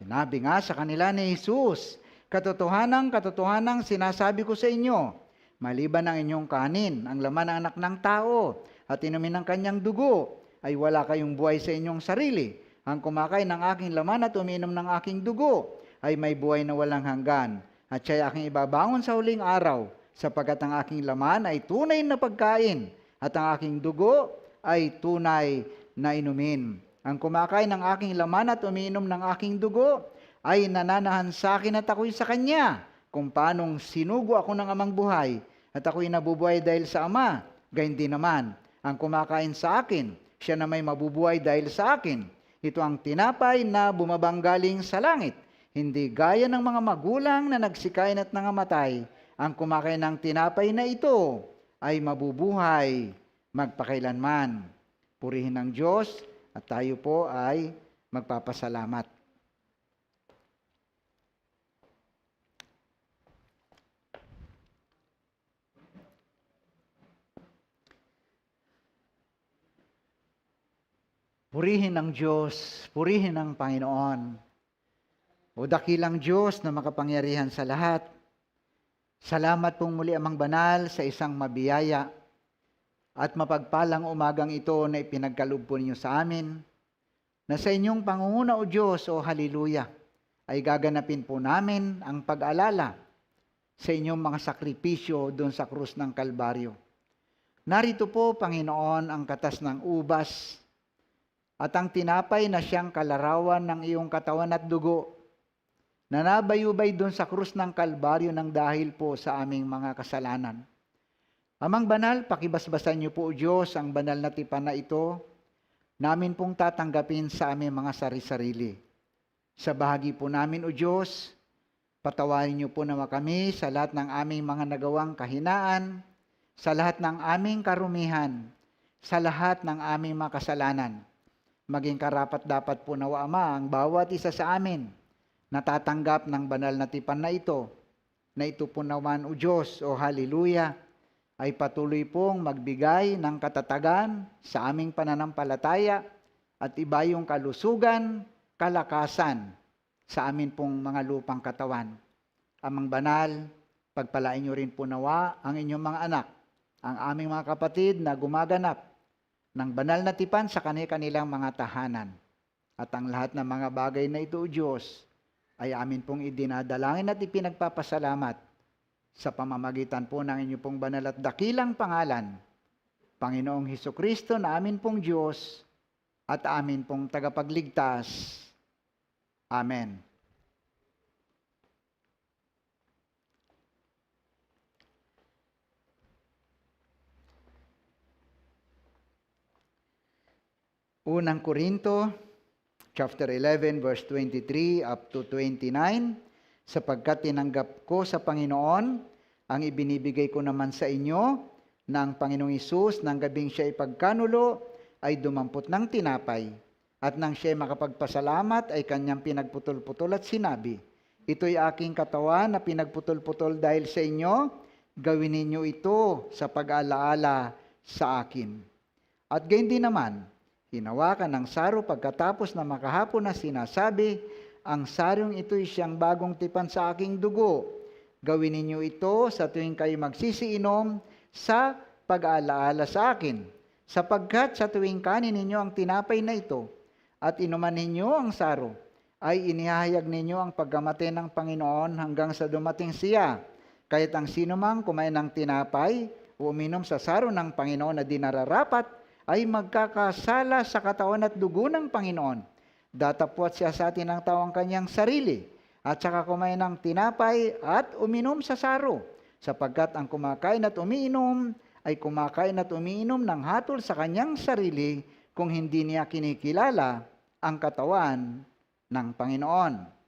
Sinabi nga sa kanila ni Jesus, katotohanang sinasabi ko sa inyo, maliban ang inyong kanin, ang laman ng anak ng tao, at inumin ng kanyang dugo, ay wala kayong buhay sa inyong sarili. Ang kumakain ng aking laman at uminom ng aking dugo, ay may buhay na walang hanggan, at siya'y aking ibabangon sa huling araw, sapagkat ang aking laman ay tunay na pagkain, at ang aking dugo ay tunay na inumin. Ang kumakain ng aking laman at umiinom ng aking dugo, ay nananahan sa akin at ako'y sa kanya, kung paanong sinugo ako ng amang buhay, at ako'y nabubuhay dahil sa Ama. Gayon din naman, ang kumakain sa akin, siya na may mabubuhay dahil sa akin. Ito ang tinapay na bumabang galing sa langit, hindi gaya ng mga magulang na nagsikain at nangamatay. Ang kumakain ng tinapay na ito ay mabubuhay magpakailanman. Purihin ng Diyos at tayo po ay magpapasalamat. Purihin ng Diyos, purihin ng Panginoon. O dakilang Diyos na makapangyarihan sa lahat, salamat pong muli Amang Banal sa isang mabiyaya at mapagpalang umagang ito na ipinagkaloob po ninyo sa amin, na sa inyong pangunguna o Diyos, o haleluya, ay gaganapin po namin ang pag-alala sa inyong mga sakripisyo doon sa krus ng Kalbaryo. Narito po, Panginoon, ang katas ng ubas at ang tinapay na siyang kalarawan ng iyong katawan at dugo, na nabayubay doon sa krus ng Kalbaryo ng dahil po sa aming mga kasalanan. Amang Banal, pakibasbasan niyo po, Diyos, ang banal na tipan na ito, namin pong tatanggapin sa aming mga sari-sarili. Sa bahagi po namin, O Diyos, patawarin niyo po naman kami sa lahat ng aming mga nagawang kahinaan, sa lahat ng aming karumihan, sa lahat ng aming mga kasalanan. Maging karapat-dapat po nawa, Ama, ang bawat isa sa amin, natatanggap ng banal na tipan na ito po naman, O Diyos, o haleluya, ay patuloy pong magbigay ng katatagan sa aming pananampalataya at iba yung kalusugan, kalakasan sa amin pong mga lupang katawan. Amang Banal, pagpalain niyo rin po nawa ang inyong mga anak, ang aming mga kapatid na gumaganap ng banal na tipan sa kanilang mga tahanan. At ang lahat ng mga bagay na ito, O Diyos, ay amin pong idinadalangin at ipinagpapasalamat sa pamamagitan po ng inyong pong banal at dakilang pangalan, Panginoong Hesukristo na amin pong Diyos at amin pong tagapagligtas. Amen. Unang Korinto, chapter 11, verse 23 up to 29, sapagkat tinanggap ko sa Panginoon ang ibinibigay ko naman sa inyo, na ang Panginoong Hesus nang gabing siya ipagkanulo ay dumampot ng tinapay, at nang siya makapagpasalamat ay kanyang pinagputol-putol at sinabi, ito'y aking katawan na pinagputol-putol dahil sa inyo, gawin ninyo ito sa pag-alaala sa akin. At gayon din naman, hinawakan ng saro pagkatapos na makahapon na sinasabi, ang sarong ito'y siyang bagong tipan sa aking dugo. Gawin ninyo ito sa tuwing kayo magsisiinom sa pag-aalaala sa akin. Sapagkat sa tuwing kanin ninyo ang tinapay na ito at inuman ninyo ang saro, ay inihahayag ninyo ang pagkamatay ng Panginoon hanggang sa dumating siya. Kahit ang sinumang kumain ng tinapay o uminom sa saro ng Panginoon na di nararapat, ay magkakasala sa katawan at dugo ng Panginoon. Datapwat siya sa atin ng tao ang kanyang sarili, at saka kumain ng tinapay at uminom sa saro, sapagkat ang kumakain at umiinom ay kumakain at umiinom ng hatol sa kanyang sarili kung hindi niya kinikilala ang katawan ng Panginoon.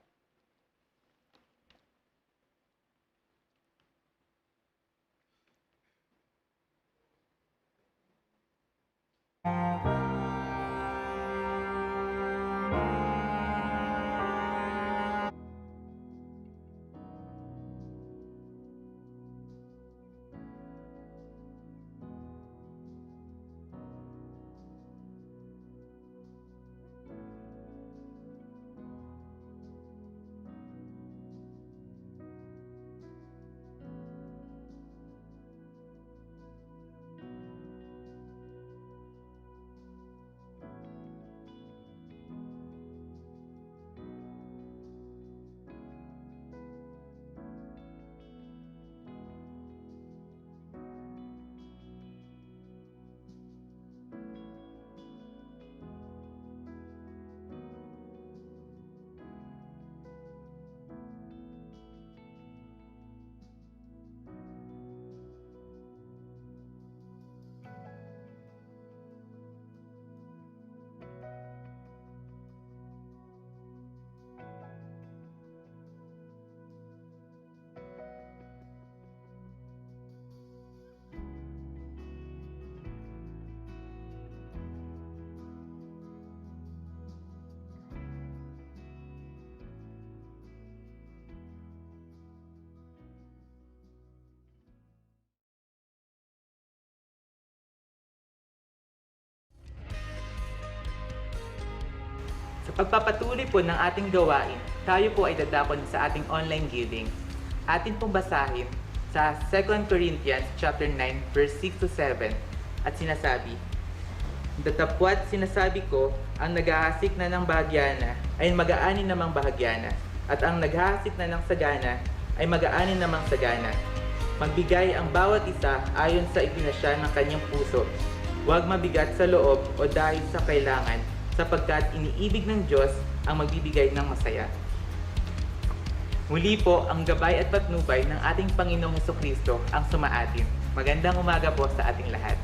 Sa pagpapatuloy po ng ating gawain, tayo po ay dadakon sa ating online giving. Atin pong basahin sa 2 Corinthians chapter 9 verse 6 to 7 at sinasabi, "Datapwat sinasabi ko, ang naghahasik na ng bahagyana ay mag-aani namang bahagyana, at ang naghahasik na ng sagana ay mag-aani namang sagana. Magbigay ang bawat isa ayon sa ipinasya ng kanyang puso. Huwag mabigat sa loob o dahil sa kailangan, sapagkat iniibig ng Diyos ang magbibigay ng masaya." Muli po, ang gabay at patnubay ng ating Panginoong Hesukristo ang sumaatin. Magandang umaga po sa ating lahat.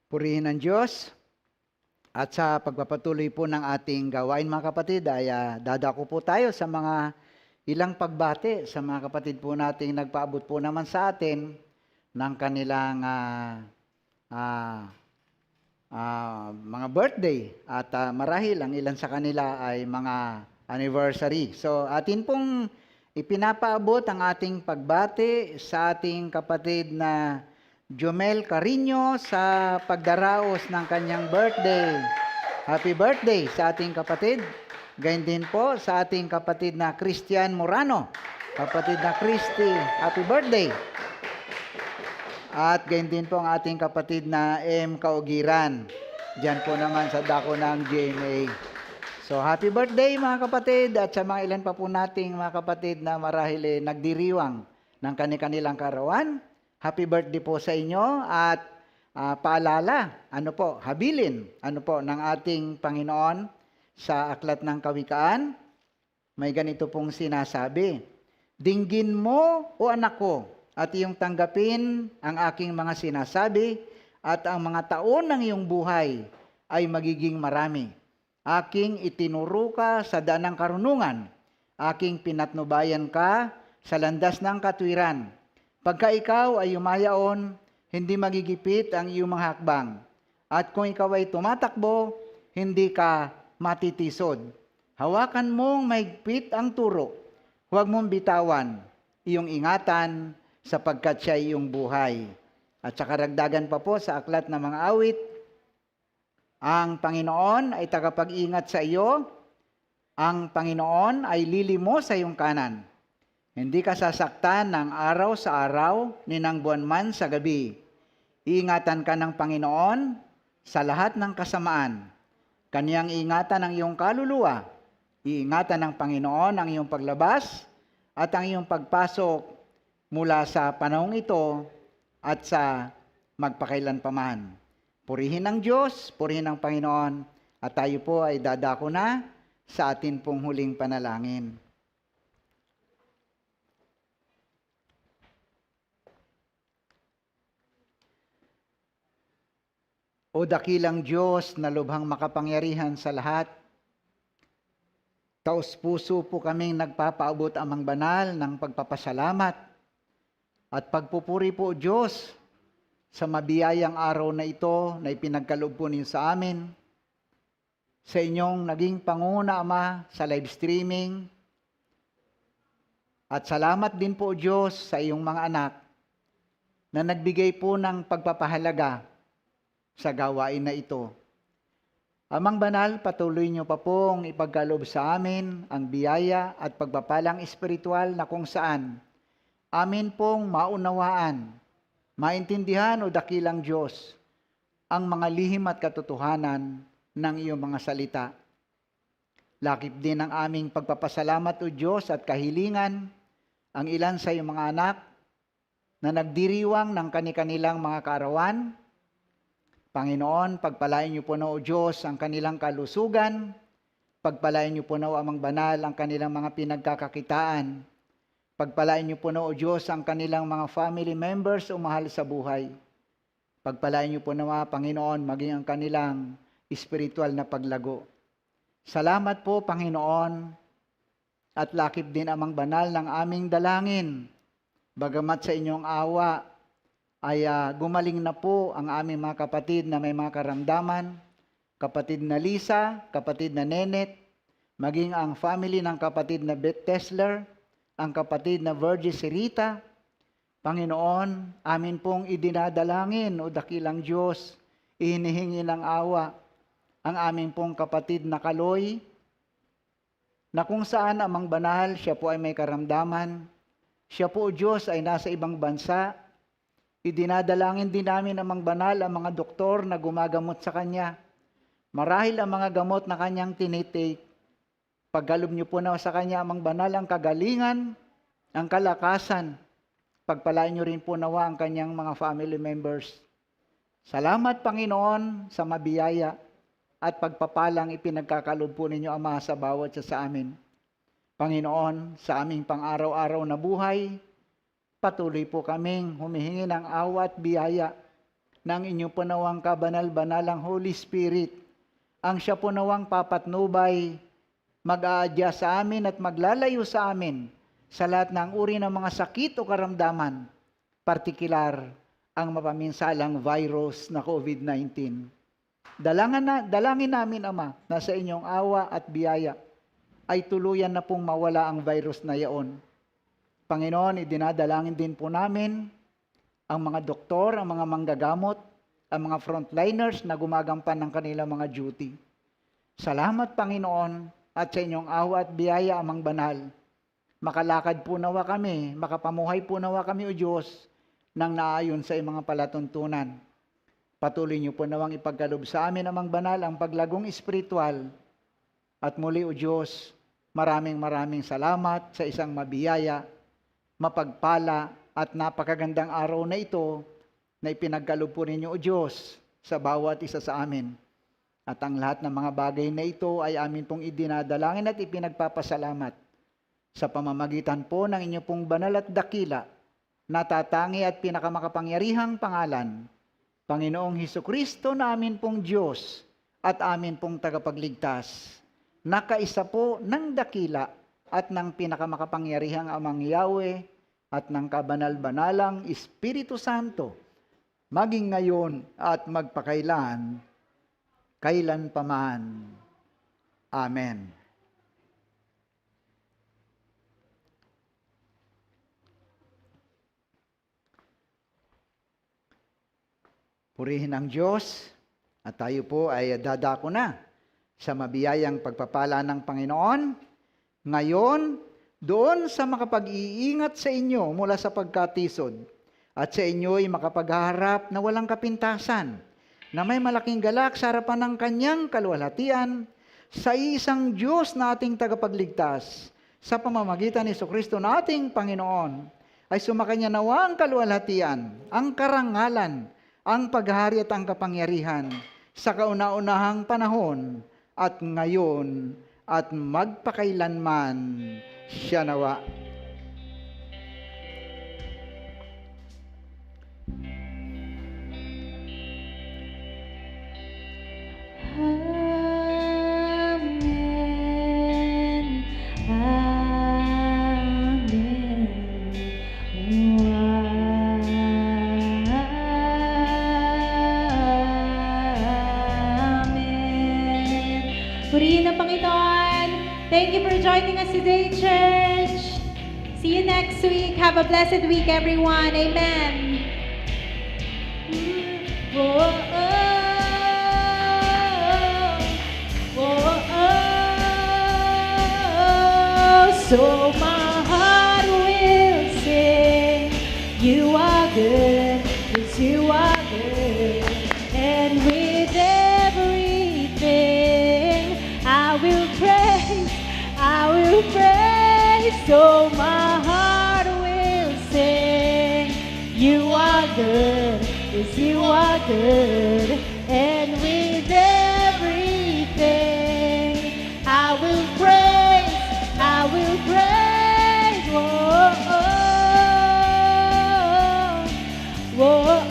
Purihin ang Diyos. At sa pagpapatuloy po ng ating gawain mga kapatid, ay dadako po tayo sa mga ilang pagbati sa mga kapatid po nating nagpaabot po naman sa atin ng kanilang mga birthday. At marahil ang ilan sa kanila ay mga anniversary. So atin pong ipinapaabot ang ating pagbati sa ating kapatid na Jomel Carino sa pagdaraos ng kanyang birthday. Happy birthday sa ating kapatid. Gayun din po sa ating kapatid na Christian Morano. Kapatid na Christy, happy birthday. At gayun din po ang ating kapatid na M. Kaugiran. Diyan po naman sa dako ng GMA. So happy birthday mga kapatid, at sa mga ilan pa po nating mga kapatid na marahil nagdiriwang ng kanilang karawan. Happy birthday po sa inyo, at paalala, habilin, ng ating Panginoon sa Aklat ng Kawikaan, may ganito pong sinasabi, "Dinggin mo, o anak ko, at iyong tanggapin ang aking mga sinasabi, at ang mga taon ng iyong buhay ay magiging marami. Aking itinuro ka sa daan ng karunungan, aking pinatnubayan ka sa landas ng katwiran. Pagka ikaw ay umayaon, hindi magigipit ang iyong mga hakbang. At kung ikaw ay tumatakbo, hindi ka matitisod. Hawakan mong mahigpit ang turo. Huwag mong bitawan. Iyong ingatan sapagkat siya ay iyong buhay." At saka ragdagan pa po sa aklat ng mga awit, "Ang Panginoon ay tagapag-ingat sa iyo. Ang Panginoon ay lilimos sa iyong kanan. Hindi ka sasaktan ng araw sa araw, ni ng buwan man sa gabi. Iingatan ka ng Panginoon sa lahat ng kasamaan. Kaniyang iingatan ang iyong kaluluwa. Iingatan ng Panginoon ang iyong paglabas at ang iyong pagpasok mula sa panahong ito at sa magpakailanpaman." Purihin ang Diyos, purihin ang Panginoon, at tayo po ay dadako na sa atin pong huling panalangin. O dakilang Diyos na lubhang makapangyarihan sa lahat, taos-puso po kaming nagpapaabot amang banal ng pagpapasalamat at pagpupuri po, Diyos, sa mabiyayang araw na ito na ipinagkaloob po ninyo sa amin, sa inyong naging panguna, Ama, sa live streaming. At salamat din po, Diyos, sa iyong mga anak na nagbigay po ng pagpapahalaga sa gawain na ito. Amang banal, patuloy niyo pa pong ipagkaloob sa amin ang biyaya at pagpapalang espiritual na kung saan amin pong maunawaan, maintindihan, o dakilang Diyos, ang mga lihim at katotohanan ng iyong mga salita. Lakip din ang aming pagpapasalamat, o Diyos, at kahilingan ang ilan sa iyong mga anak na nagdiriwang ng kanilang mga kaarawan. Panginoon, pagpalain niyo po na, o Diyos, ang kanilang kalusugan. Pagpalain niyo po na, o Amang Banal, ang kanilang mga pinagkakakitaan. Pagpalain niyo po na, o Diyos, ang kanilang mga family members o mahal sa buhay. Pagpalain niyo po na, Panginoon, maging ang kanilang espiritual na paglago. Salamat po, Panginoon, at lakip din, Amang Banal, ng aming dalangin. Bagamat sa inyong awa ay gumaling na po ang aming mga kapatid na may mga karamdaman, kapatid na Lisa, kapatid na Nenet, maging ang family ng kapatid na Beth Tesler, ang kapatid na Virgie Sirita. Panginoon, amin pong idinadalangin, o dakilang Diyos, ihinihingi ng awa ang aming pong kapatid na Kaloy, na kung saan, Amang Banal, siya po ay may karamdaman. Siya po, Diyos, ay nasa ibang bansa. Idinadalangin din namin, Amang Banal, ang mga doktor na gumagamot sa kanya. Marahil ang mga gamot na kanyang tinitake, pagkaloob niyo po na sa kanya, Amang Banal, ang kagalingan, ang kalakasan. Pagpalain niyo rin po nawa ang kanyang mga family members. Salamat, Panginoon, sa mabiyaya at pagpapalang ipinagkakaloob po ninyo, Ama, sa bawat sa amin. Panginoon, sa aming pang-araw-araw na buhay, patuloy po kaming humihingi ng awa at biyaya ng inyong punawang kabanal-banalang Holy Spirit, ang siya punawang papatnubay, mag-aadya sa amin at maglalayo sa amin sa lahat ng uri ng mga sakit o karamdaman, partikular ang mapaminsalang virus na COVID-19. Dalangin namin, Ama, na sa inyong awa at biyaya ay tuluyan na pong mawala ang virus na yaon. Panginoon, idinadalangin din po namin ang mga doktor, ang mga manggagamot, ang mga frontliners na gumagampan ng kanilang mga duty. Salamat, Panginoon, at sa inyong awa at biyaya, Amang Banal. Makalakad po nawa kami, makapamuhay po nawa kami, O Diyos, nang naayon sa iyong mga palatuntunan. Patuloy niyo po nawang ipagkaloob sa amin, Amang Banal, ang paglagong espiritual. At muli, O Diyos, maraming salamat sa isang mabiyaya, mapagpala at napakagandang araw na ito na ipinagkaloob po ninyo, O Diyos, sa bawat isa sa amin. At ang lahat ng mga bagay na ito ay amin pong idinadalangin at ipinagpapasalamat sa pamamagitan po ng inyo pong banal at dakila, natatangi at pinakamakapangyarihang pangalan, Panginoong Hesukristo na amin pong Diyos at amin pong tagapagligtas, nakaisa po ng dakila at ng pinakamakapangyarihang Amang Yahweh at ng kabanal-banalang Espiritu Santo, maging ngayon at magpakailan, kailan paman. Amen. Purihin ang Diyos at tayo po ay dadako na sa mabiyayang pagpapala ng Panginoon. Ngayon, doon sa makapag-iingat sa inyo mula sa pagkatisod at sa inyo'y makapagharap na walang kapintasan, na may malaking galak sa harapan ng kanyang kaluwalhatian, sa isang Diyos na ating tagapagligtas, sa pamamagitan ni Jesucristo na ating Panginoon, ay sumakanya nawa ang kaluwalhatian, ang karangalan, ang paghari at ang kapangyarihan sa kauna-unahang panahon at ngayon at magpakailanman. Siya nawa. Amen. Amen. Amen. Purihin ang Panginoon. Thank you for joining us today, church. See you next week. Have a blessed week, everyone. Amen. Whoa, whoa, so my heart will sing. You are good, yes, you are good. And with everything, I will praise, I will praise. So my heart will sing. You are good, yes, you are good. And with everything, I will praise, I will praise. Whoa, whoa,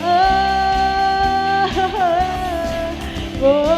whoa, whoa.